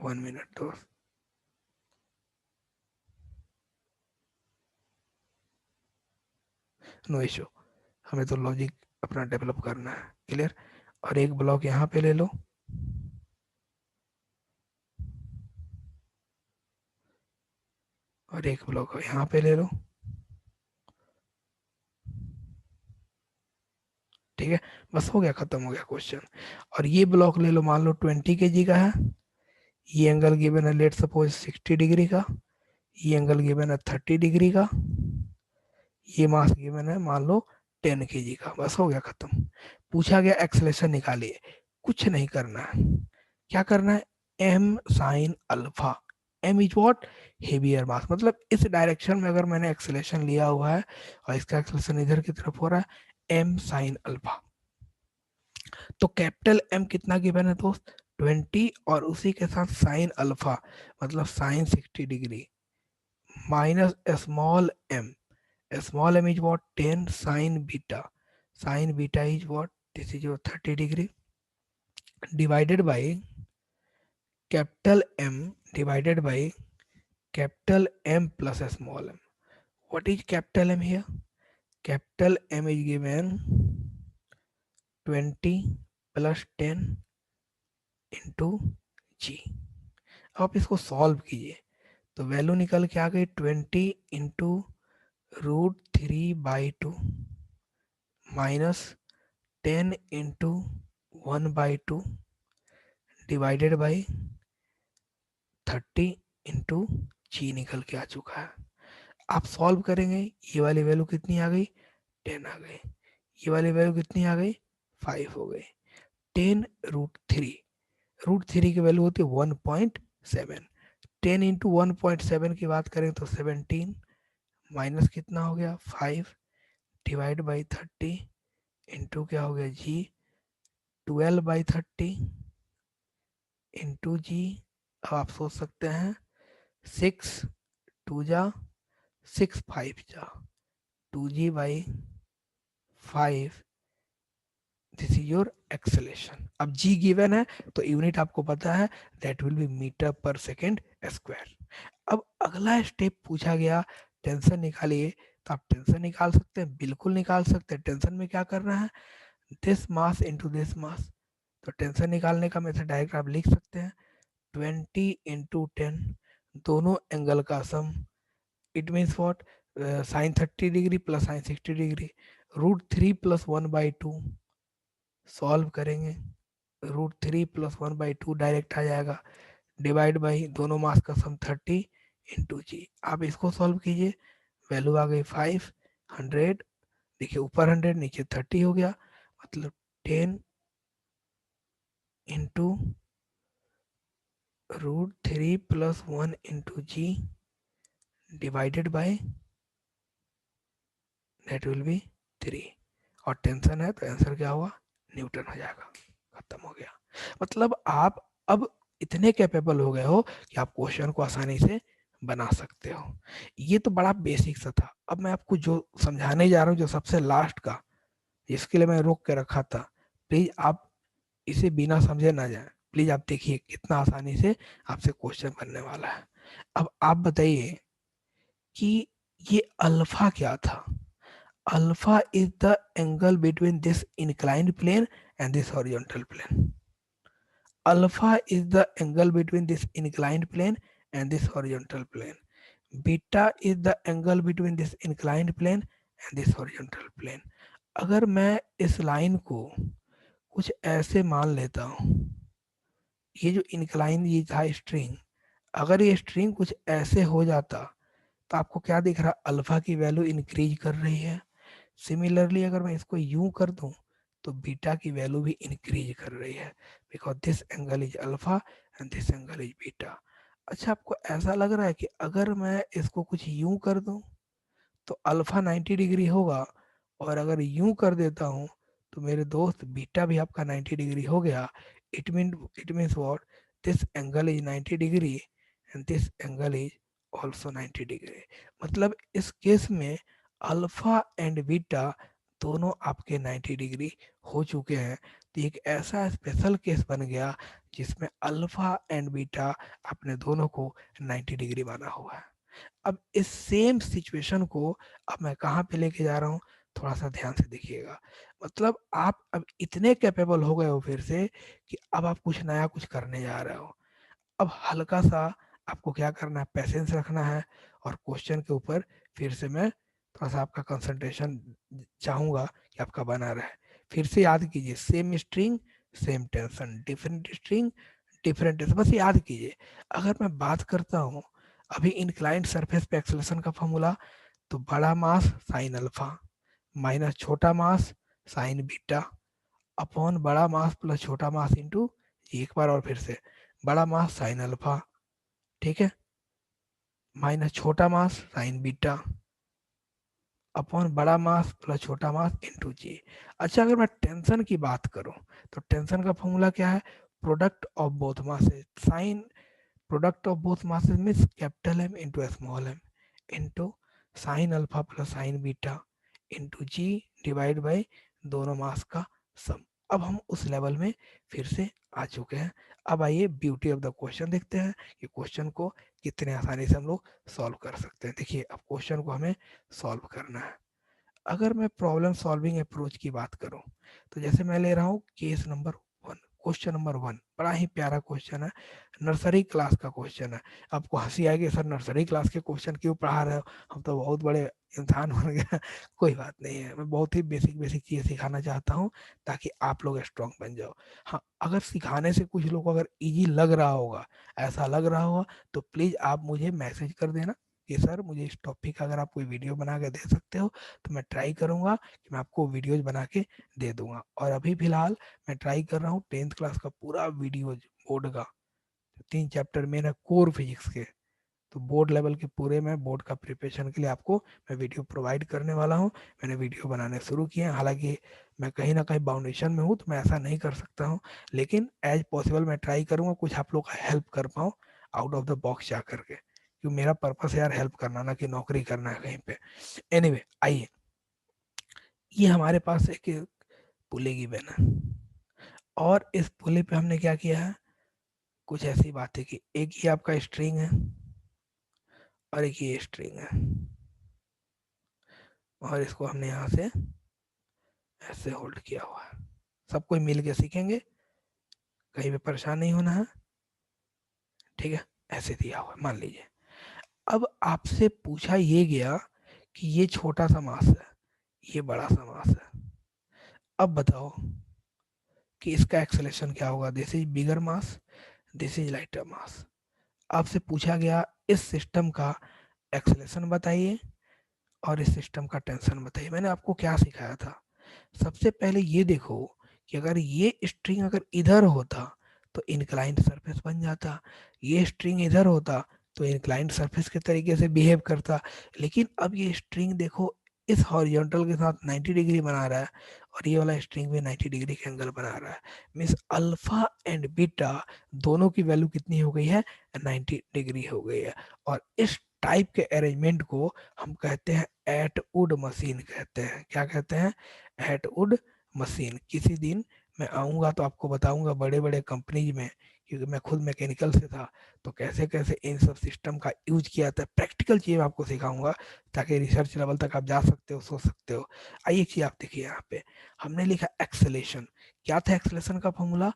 1 मिनट दोस्त. नो इशू, हमें तो लॉजिक अपना डेवलप करना है. क्लियर. और एक ब्लॉक यहाँ पे ले लो, और एक ब्लॉक यहाँ पे ले लो. ठीक है, बस हो गया, खत्म हो गया क्वेश्चन. और ये ब्लॉक ले लो, मान लो 20 kg का है. ये एंगल गिवन है लेट सपोज 60 डिग्री का. ये एंगल गिवन है 30 डिग्री का. ये मास गिवन है मान लो 10 kg का. बस हो गया, खत्म. पूछा गया एक्सलेशन निकालिए. कुछ नहीं करना है. क्या करना है? M sine alpha. M is what? Heavier mass. मतलब इस डायरेक्शन में अगर मैंने एक्सलेशन लिया हुआ है और इसका एक्सलेशन इधर की तरफ हो रहा है, एम साइन अल्फा. तो कैपिटल एम कितना गिवन है दोस्त? 20. और उसी के साथ साइन अल्फा मतलब sine 60 degree minus small M is what? 10 sine beta. Sine beta is what? This is your 30 degree divided by capital M divided by capital M plus small M. What is capital M here? Capital M is given 20 plus 10 into g. आप इसको solve कीजिए तो value निकल के आ गई 20 into √3/2 minus 10 into 1/2 divided by 30 into g निकल के आ चुका है. आप सॉल्व करेंगे, ये वाली वैल्यू कितनी आ गई? 10 आ गई. ये वाली वैल्यू कितनी आ गई? 5 हो गई. 10√3. √3 की वैल्यू होती है 1.7. 10 इंटू 1.7 की बात करें तो 17 माइनस कितना हो गया? 5 डिवाइड बाई 30 इंटू क्या हो गया जी? 12/30 इंटू जी. अब आप सोच सकते हैं 6 2 जा 6 5 जा 2g/5 this is your acceleration. अब जी गिवन है तो यूनिट आपको पता है, दैट विल बी मीटर पर सेकेंड स्क्वायर। अब अगला स्टेप पूछा गया टेंशन निकालिए, तो आप टेंशन निकाल सकते हैं, बिल्कुल निकाल सकते हैं। टेंशन में क्या करना है, this mass into this mass. तो टेंशन निकालने का मेथड डायरेक्ट आप लिख सकते हैं 20 इंटू 10, दोनों एंगल का sum. It means what, sine 30 degree plus sine 60 degree. √3 + 1/2 solve करेंगे, √3 + 1/2 डायरेक्ट आ जाएगा, डिवाइड बाई दोनों मास का सम 30 इंटू जी। आप इसको सॉल्व कीजिए, वैल्यू आ गई 500। देखिए ऊपर 100 नीचे 30 हो गया, मतलब 10 into √3 + 1 into ji divided by that will be 3। और टेंशन है तो आंसर क्या हुआ, न्यूटन हो जाएगा, खत्म हो गया। मतलब आप अब इतने कैपेबल हो गए हो कि आप क्वेश्चन को आसानी से बना सकते हो। ये तो बड़ा बेसिक सा था। अब मैं आपको जो समझाने जा रहा हूँ, जो सबसे लास्ट का, जिसके लिए मैं रोक के रखा था, प्लीज आप इसे बिना समझे ना जाए। प्लीज आप देखिए कितना आसानी से आपसे क्वेश्चन बनने वाला है। अब आप बताइए कि ये अल्फा क्या था। Alpha is the angle between this inclined plane and this horizontal plane. Alpha is the angle between this inclined plane and this horizontal plane. Beta is the angle between this inclined plane and this horizontal plane. अगर मैं इस line को कुछ ऐसे मान लेता हूँ, ये जो इंक्लाइन ये था स्ट्रिंग, अगर ये स्ट्रिंग कुछ ऐसे हो जाता, तो आपको क्या दिख रहा, अल्फा की वैल्यू इंक्रीज कर रही है। सिमिलरली अगर मैं इसको यूं कर दूं, तो बीटा की वैल्यू भी इंक्रीज कर रही है, because this angle is alpha and this angle is beta. अच्छा, आपको ऐसा लग रहा है कि अगर मैं इसको कुछ यूं कर दूं तो अल्फा 90 डिग्री होगा, और अगर यूं कर देता हूं तो मेरे दोस्त बीटा भी आपका 90 डिग्री हो गया। It means what, this angle is 90 degree and this angle is also 90 degree. मतलब इस केस में अल्फा एंड बीटा दोनों आपके 90 डिग्री हो चुके हैं। तो एक ऐसा स्पेशल केस बन गया जिसमें अल्फा एंड बीटा आपने दोनों को 90 डिग्री माना हुआ है। अब इस सेम सिचुएशन को अब मैं कहाँ पे लेके जा रहा हूँ, थोड़ा सा ध्यान से देखिएगा। मतलब आप अब इतने कैपेबल हो गए हो फिर से कि अब आप कुछ नया कुछ करने जा रहे हो। अब हल्का सा आपको क्या करना है, पैसेंस रखना है, और क्वेश्चन के ऊपर फिर से मैं थोड़ा सा आपका कंसंट्रेशन चाहूंगा कि आपका बना रहे। फिर से याद कीजिए, same string same tension, different string different tension, बस याद कीजिए। अगर मैं बात करता हूँ अभी इंक्लाइंड सरफेस पे एक्सेलरेशन का फॉर्मूला, तो बड़ा मास साइन अल्फा माइनस छोटा मास साइन बीटा अपॉन बड़ा मास प्लस छोटा मास इंटू, एक बार और फिर से, बड़ा मास साइन अल्फा, ठीक है, माइनस छोटा मास साइन बीटा अपॉन बड़ा मास प्लस छोटा मास इंटू जी। अच्छा, अगर मैं टेंशन की बात करूं तो टेंशन का फॉर्मूला क्या है, product of both masses, sine product of both masses means capital M into small M into sine alpha plus sine beta into G divide by दोनों मास का सम। अब हम उस लेवल में फिर से आ चुके हैं। अब आइए ब्यूटी ऑफ द क्वेश्चन देखते हैं कि क्वेश्चन को कितने आसानी से हम लोग सॉल्व कर सकते हैं। देखिए अब क्वेश्चन को हमें सॉल्व करना है। अगर मैं प्रॉब्लम सॉल्विंग अप्रोच की बात करूं, तो जैसे मैं ले रहा हूं केस नंबर 1, क्वेश्चन नंबर 1, बड़ा ही प्यारा क्वेश्चन है, नर्सरी क्लास का क्वेश्चन है। आपको हंसी आएगी, सर नर्सरी क्लास के क्वेश्चन क्यों पढ़ा रहे हो, हम तो बहुत बड़े इंसान बन गए। कोई बात नहीं है, मैं बहुत ही बेसिक बेसिक चीज़ सिखाना चाहता हूँ ताकि आप लोग स्ट्रांग बन जाओ। हाँ, अगर सिखाने से कुछ लोग को अगर इजी लग रहा होगा, ऐसा लग रहा होगा, तो प्लीज़ आप मुझे मैसेज कर देना कि सर मुझे इस टॉपिक का अगर आप कोई वीडियो बना के दे सकते हो, तो मैं ट्राई करूंगा कि मैं आपको वीडियोज बना के दे दूंगा। और अभी फिलहाल मैं ट्राई कर रहा हूँ 10th क्लास का पूरा वीडियो बोर्ड का, 3 चैप्टर मेरा कोर फिजिक्स के, तो बोर्ड लेवल के पूरे मैं बोर्ड का प्रिपरेशन के लिए आपको मैं वीडियो प्रोवाइड करने वाला हूँ। मैंने वीडियो बनाने शुरू किए हैं, हालांकि मैं कहीं ना कहीं बाउंडेशन में हूँ तो मैं ऐसा नहीं कर सकता हूँ, लेकिन एज पॉसिबल मैं ट्राई करूँगा कुछ आप लोग का हेल्प कर पाऊँ आउट ऑफ द बॉक्स जा करके, क्योंकि मेरा पर्पस है यार हेल्प करना, ना कि नौकरी करना है कहीं पे। एनीवे, आइए, ये हमारे पास एक पुली गिवन है, और इस पुली पे हमने क्या किया है, कुछ ऐसी बातें की, एक ये आपका स्ट्रिंग है और एक ये स्ट्रिंग है, और इसको हमने यहाँ से ऐसे होल्ड किया हुआ है। सब कोई मिल के सीखेंगे, कहीं पे परेशान नहीं होना है, ठीक है। ऐसे दिया हुआ है मान लीजिए। अब आपसे पूछा ये गया कि ये छोटा सा मास है, ये बड़ा सा मास है, अब बताओ कि इसका एक्सेलेरेशन क्या होगा। This is bigger mass, this is lighter mass. आपसे पूछा गया इस सिस्टम का एक्सेलेरेशन बताइए और इस सिस्टम का टेंशन बताइए। मैंने आपको क्या सिखाया था, सबसे पहले ये देखो कि अगर ये स्ट्रिंग अगर इधर होता तो इंक्लाइंड सरफेस बन जाता, ये स्ट्रिंग इधर होता तो इंक्लाइंड सरफेस के तरीके से बिहेव करता। लेकिन अब ये स्ट्रिंग देखो इस हॉरिजॉन्टल के साथ 90 डिग्री बना रहा है, और ये वाला स्ट्रिंग भी 90 डिग्री के एंगल बना रहा है। मीन्स अल्फा एंड बीटा दोनों की वैल्यू कितनी हो गई है, 90 डिग्री हो गई है। और इस टाइप के अरेंजमेंट को हम कहते हैं एटवुड मशीन कहते हैं। क्या कहते हैं, एटवुड मशीन। किसी दिन मैं आऊँगा तो आपको बताऊँगा बड़े बड़े कंपनीज में, क्योंकि मैं खुद मैकेनिकल से था, तो कैसे कैसे इन सब सिस्टम का यूज किया जाता है, प्रैक्टिकल चीज़ आपको सिखाऊंगा, ताकि रिसर्च लेवल तक आप जा सकते हो, सोच सकते हो। आइए एक चीज़ आप देखिए, यहाँ पे हमने लिखा एक्सेलेशन। क्या था एक्सेलेशन का formula,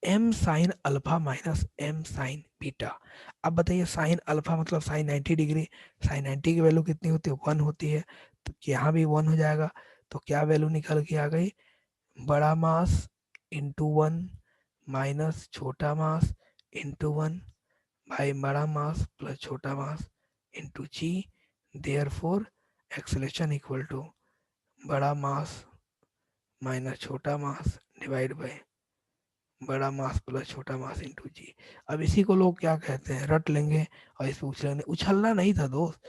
M sine alpha minus M sine beta. अब बताइए साइन अल्फा मतलब साइन 90 डिग्री, साइन 90 की वैल्यू कितनी होती है, 1 होती है, तो यहाँ भी 1 हो जाएगा। तो क्या वैल्यू निकल के आ गई, बड़ा मास इंटू 1 माइनस छोटा मास इंटू 1 बाई बड़ा मास प्लस छोटा mass into G. Therefore acceleration equal to बड़ा मास माइनस छोटा मास डिवाइड बाई बड़ा मास प्लस छोटा मास इंटू जी। अब इसी को लोग क्या कहते हैं, रट लेंगे और इस पूछ लेंगे। उछलना नहीं था दोस्त,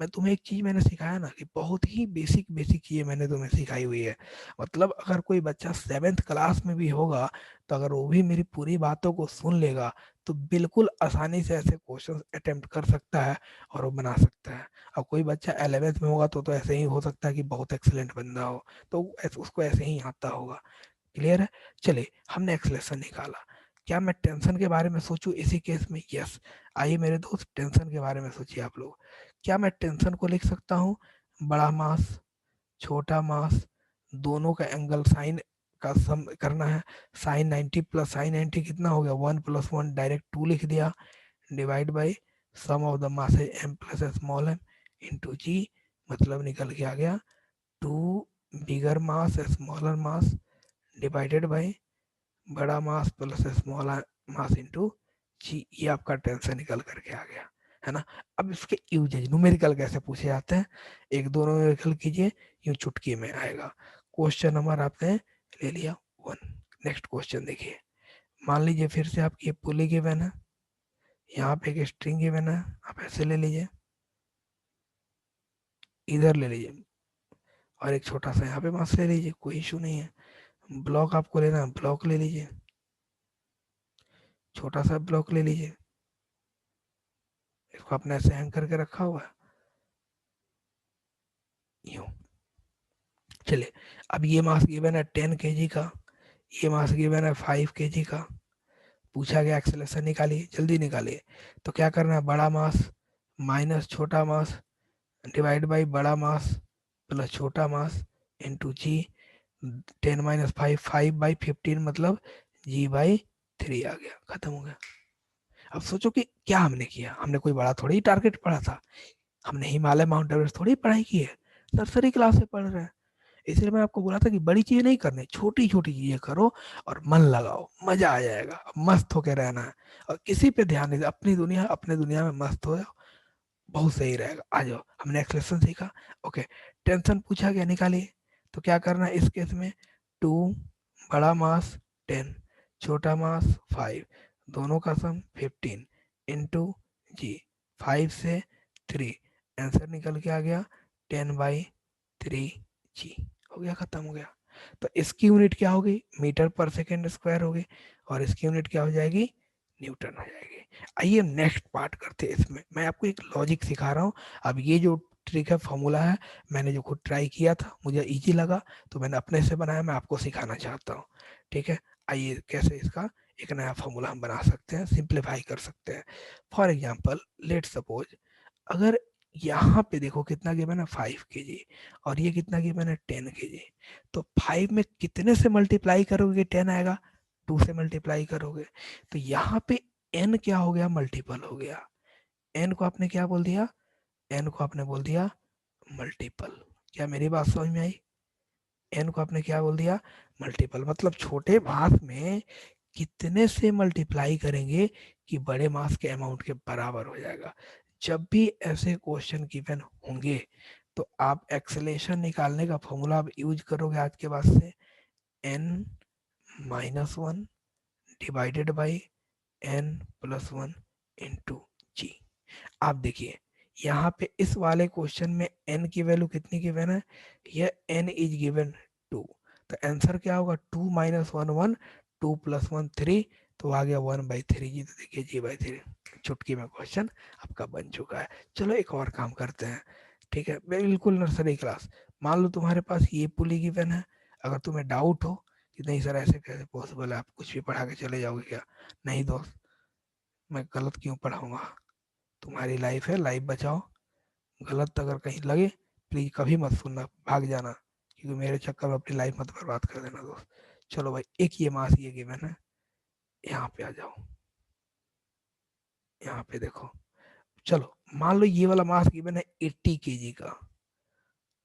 मैं तुम्हें एक चीज मैंने सिखाया ना कि बहुत ही बेसिक बेसिक चीजें मैंने तुम्हें सिखाई हुई है। मतलब अगर कोई बच्चा 7th क्लास में भी होगा, तो अगर वो भी मेरी पूरी बातों को सुन लेगा, तो बिल्कुल आसानी से ऐसे क्वेश्चन अटेम्प्ट कर सकता है और वो बना सकता है। और कोई बच्चा 11th में होगा तो ऐसे ही हो सकता है कि बहुत एक्सीलेंट बंदा हो, तो उसको ऐसे ही आता होगा। क्लियर है। चलिए हमने एक्सलेशन निकाला, क्या मैं टेंशन के बारे में सोचूं इसी केस में, यस। आइए मेरे दोस्त टेंशन के बारे में सोचिए आप लोग। क्या मैं टेंशन को लिख सकता हूँ, बड़ा मास छोटा मास दोनों का एंगल साइन का सम करना है। साइन 90 प्लस साइन 90 कितना हो गया, 1 प्लस 1 डायरेक्ट 2 लिख दिया, divide by sum of the mass M plus small M into g. मतलब निकल के आ गया 2 bigger mass smaller mass divided by बड़ा मास plus small mass into g. ये आपका टेंशन निकल करके आ गया, है ना। अब इसके यूजेज न्यूमेरिकल कैसे पूछे जाते हैं, एक दो न्यूमेरिकल कीजिए, यूं चुटकी में आएगा। क्वेश्चन नंबर आपने ले लिया 1। नेक्स्ट क्वेश्चन देखिए, मान लीजिए फिर से आपकी ये पुली गिवन है, यहाँ पे एक स्ट्रिंग गिवन है, आप ऐसे ले लीजिए, इधर ले लीजिए, और एक छोटा सा यहाँ पे मास ले लीजिए, कोई इशू नहीं है। ब्लॉक आपको लेना है, ब्लॉक ले लीजिए, छोटा सा ब्लॉक ले लीजिए, इसको अपने ऐसे हैंग करके रखा हुआ है यूं। चलिए अब ये मास गिवन है 10 kg का, ये मास गिवन है 5 kg का। पूछा गया एक्सेलेरेशन निकालिए, जल्दी निकालिए। तो क्या करना है, बड़ा मास माइनस छोटा मास डिवाइड बाई बड़ा मास प्लस छोटा मास इंटू जी। 10 - 5 5/15 मतलब g/3 आ गया, खत्म हो गया। अब सोचो कि क्या हमने किया, हमने कोई बड़ा थोड़ी टारगेट पढ़ा था, हमने हिमालय माउंट एवरेस्ट थोड़ी पढ़ाई की है, नर्सरी क्लास से पढ़ रहे हैं। इसलिए मैं आपको बोला था कि बड़ी चीजें नहीं करनी, छोटी छोटी चीजें करो और मन लगाओ, मजा आ जाएगा, मस्त होके रहना है। और किसी पे ध्यान नहीं, अपनी दुनिया अपने दुनिया में मस्त हो जाओ, बहुत सही रहेगा। आ जाओ, हमने एक्सलेशन सीखा, ओके। टेंशन पूछा गया, निकालिए। तो क्या करना है इस केस में, 2 बड़ा मास 10 छोटा मास 5 दोनों का सम 15 इंटू जी। 5 से 3 आंसर निकल के आ गया 10/3 जी। हो गया, खत्म हो गया। तो इसकी यूनिट क्या होगी, मीटर पर सेकेंड स्क्वायर होगी, और इसकी यूनिट क्या हो जाएगी, न्यूटन हो जाएगी। आइए नेक्स्ट पार्ट करते हैं। इसमें मैं आपको एक लॉजिक सिखा रहा हूँ। अब ये जो ट्रिक है, फॉर्मूला है, मैंने जो खुद ट्राई किया था, मुझे इजी लगा तो मैंने अपने से बनाया, मैं आपको सिखाना चाहता हूँ। ठीक है, आइए कैसे इसका एक नया फॉर्मूला हम बना सकते हैं, सिंप्लीफाई कर सकते हैं। फॉर एग्जाम्पल लेट सपोज, अगर यहाँ पे देखो कितना गिवन है 5 kg, और ये कितना गिवन है 10 kg, तो 5 में कितने से मल्टीप्लाई करोगे 10 आएगा, 2 से मल्टीप्लाई करोगे, तो यहाँ पे n क्या हो गया, मल्टीपल हो गया। n को आपने क्या बोल दिया, n को आपने बोल दिया मल्टीपल। क्या मेरी बात समझ में आई? n को आपने क्या बोल दिया, मल्टीपल, मतलब छोटे मास में कितने से मल्टीप्लाई करेंगे कि बड़े मास के अमाउंट के बराबर हो जाएगा। जब भी ऐसे क्वेश्चन गिवन होंगे तो आप एक्सेलेरेशन निकालने का फॉर्मूला आप यूज करोगे आज के बाद से, n-1 divided by n+1 into g. आप देखिए यहाँ पे इस वाले क्वेश्चन में n की वैल्यू कितनी गिवन है, ये n इज गिवन 2, तो आंसर क्या होगा 2 - 1 1, 2 + 1 3, तो आ गया 1/3 जी। तो देखिए g/3 चुटकी में क्वेश्चन आपका बन चुका है। चलो एक और काम करते हैं, ठीक है, बिल्कुल नर्सरी क्लास। मान लो तुम्हारे पास ये पुली गिवन है, अगर तुम्हें डाउट हो कि नहीं सर ऐसे कैसे पॉसिबल है, आप कुछ भी पढ़ा के चले जाओगे क्या, नहीं दोस्त, मैं गलत क्यों पढ़ाऊंगा, तुम्हारी लाइफ है, लाइफ बचाओ। गलत अगर कहीं लगे प्लीज कभी मत सुनना, भाग जाना, क्योंकि मेरे चक्कर में अपनी लाइफ मत बर्बाद कर देना दोस्त। चलो भाई, एक ये मास ये गिवन है, यहाँ पे आ जाओ, यहाँ पे देखो। चलो मान लो ये वाला मास गिवन है 80 kg का,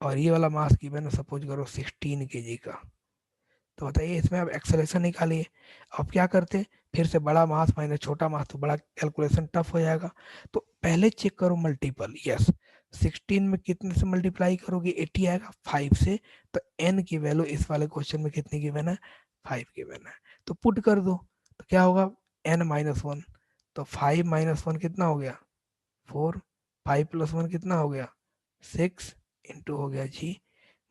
और ये वाला मास गिवन है सपोज करो 16 kg का, तो बताइए इसमें अब एक्सेलेरेशन निकालिए। अब क्या करते हैं, फिर से बड़ा मास माइनस छोटा मास, तो बड़ा कैलकुलेशन टफ हो जाएगा। तो पहले चेक करो मल्टीपल, यस 16 में कितने से मल्टीप्लाई करोगे 80 आएगा 5 से, तो n की वैल्यू इस वाले क्वेश्चन में कितनी गिवन है, 5 गिवन है, तो पुट कर दो, तो क्या होगा n-1, तो 5 - 1 कितना हो गया 4, 5 + 1 कितना हो गया 6, इंटू हो गया जी,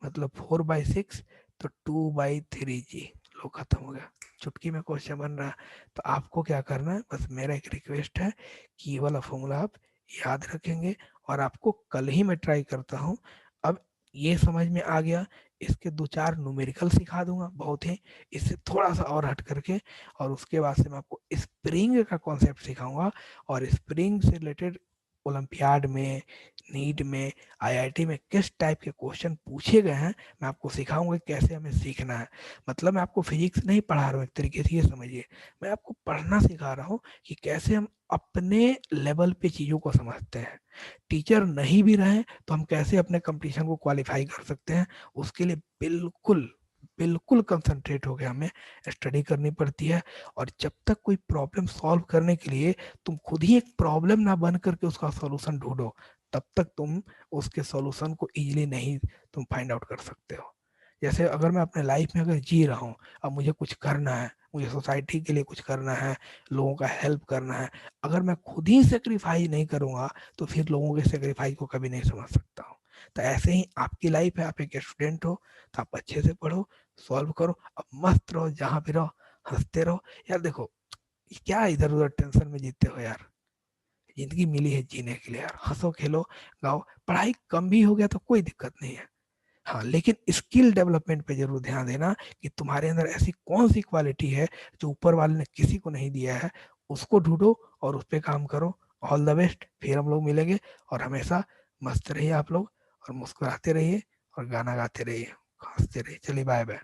मतलब 4/6, तो 2/3 जी। लो खत्म हो गया, चुटकी में क्वेश्चन बन रहा है। तो आपको क्या करना है, बस मेरा एक रिक्वेस्ट है कि ये वाला फॉर्मूला आप याद रखेंगे, और आपको कल ही मैं ट्राई करता हूँ। अब ये समझ में आ गया, इसके 2-4 न्यूमेरिकल सिखा दूंगा, बहुत ही इससे थोड़ा सा और हट करके, और उसके बाद से मैं आपको स्प्रिंग का कॉन्सेप्ट सिखाऊंगा, और स्प्रिंग से रिलेटेड ओलंपियाड में, नीट में, आईआईटी में किस टाइप के क्वेश्चन पूछे गए हैं, मैं आपको सिखाऊंगा कैसे हमें सीखना है। मतलब मैं आपको फिजिक्स नहीं पढ़ा रहा हूँ, एक तरीके से ये समझिए, मैं आपको पढ़ना सिखा रहा हूँ कि कैसे हम अपने लेवल पे चीज़ों को समझते हैं। टीचर नहीं भी रहे तो हम कैसे अपने कंपटीशन को क्वालिफाई कर सकते हैं, उसके लिए बिल्कुल बिल्कुल कंसंट्रेट होकर हमें स्टडी करनी पड़ती है। और जब तक कोई प्रॉब्लम सॉल्व करने के लिए तुम खुद ही एक प्रॉब्लम ना बन करके उसका सॉल्यूशन ढूंढो, तब तक तुम उसके सॉल्यूशन को इजीली नहीं तुम फाइंड आउट कर सकते हो। जैसे अगर मैं अपने लाइफ में अगर जी रहा हूँ, अब मुझे कुछ करना है, मुझे सोसाइटी के लिए कुछ करना है, लोगों का हेल्प करना है, अगर मैं खुद ही सेक्रीफाई नहीं करूँगा तो फिर लोगों के सेक्रीफाई को कभी नहीं समझ सकता हूँ। तो ऐसे ही आपकी लाइफ है, आप एक स्टूडेंट हो तो आप अच्छे से पढ़ो, सॉल्व करो, अब मस्त रहो, जहाँ भी रहो हंसते रहो। यार देखो, क्या इधर उधर टेंशन में जीते हो यार, जिंदगी मिली है जीने के लिए यार, हंसो खेलो गाओ। पढ़ाई कम भी हो गया तो कोई दिक्कत नहीं है, हाँ, लेकिन स्किल डेवलपमेंट पे जरूर ध्यान देना कि तुम्हारे अंदर ऐसी कौन सी क्वालिटी है जो ऊपर वाले ने किसी को नहीं दिया है, उसको ढूंढो और उस पर काम करो। ऑल द बेस्ट, फिर हम लोग मिलेंगे, और हमेशा मस्त रहिए आप लोग, और मुस्कुराते रहिए, और गाना गाते रहिए, हंसते रहिए। चलिए बाय बाय।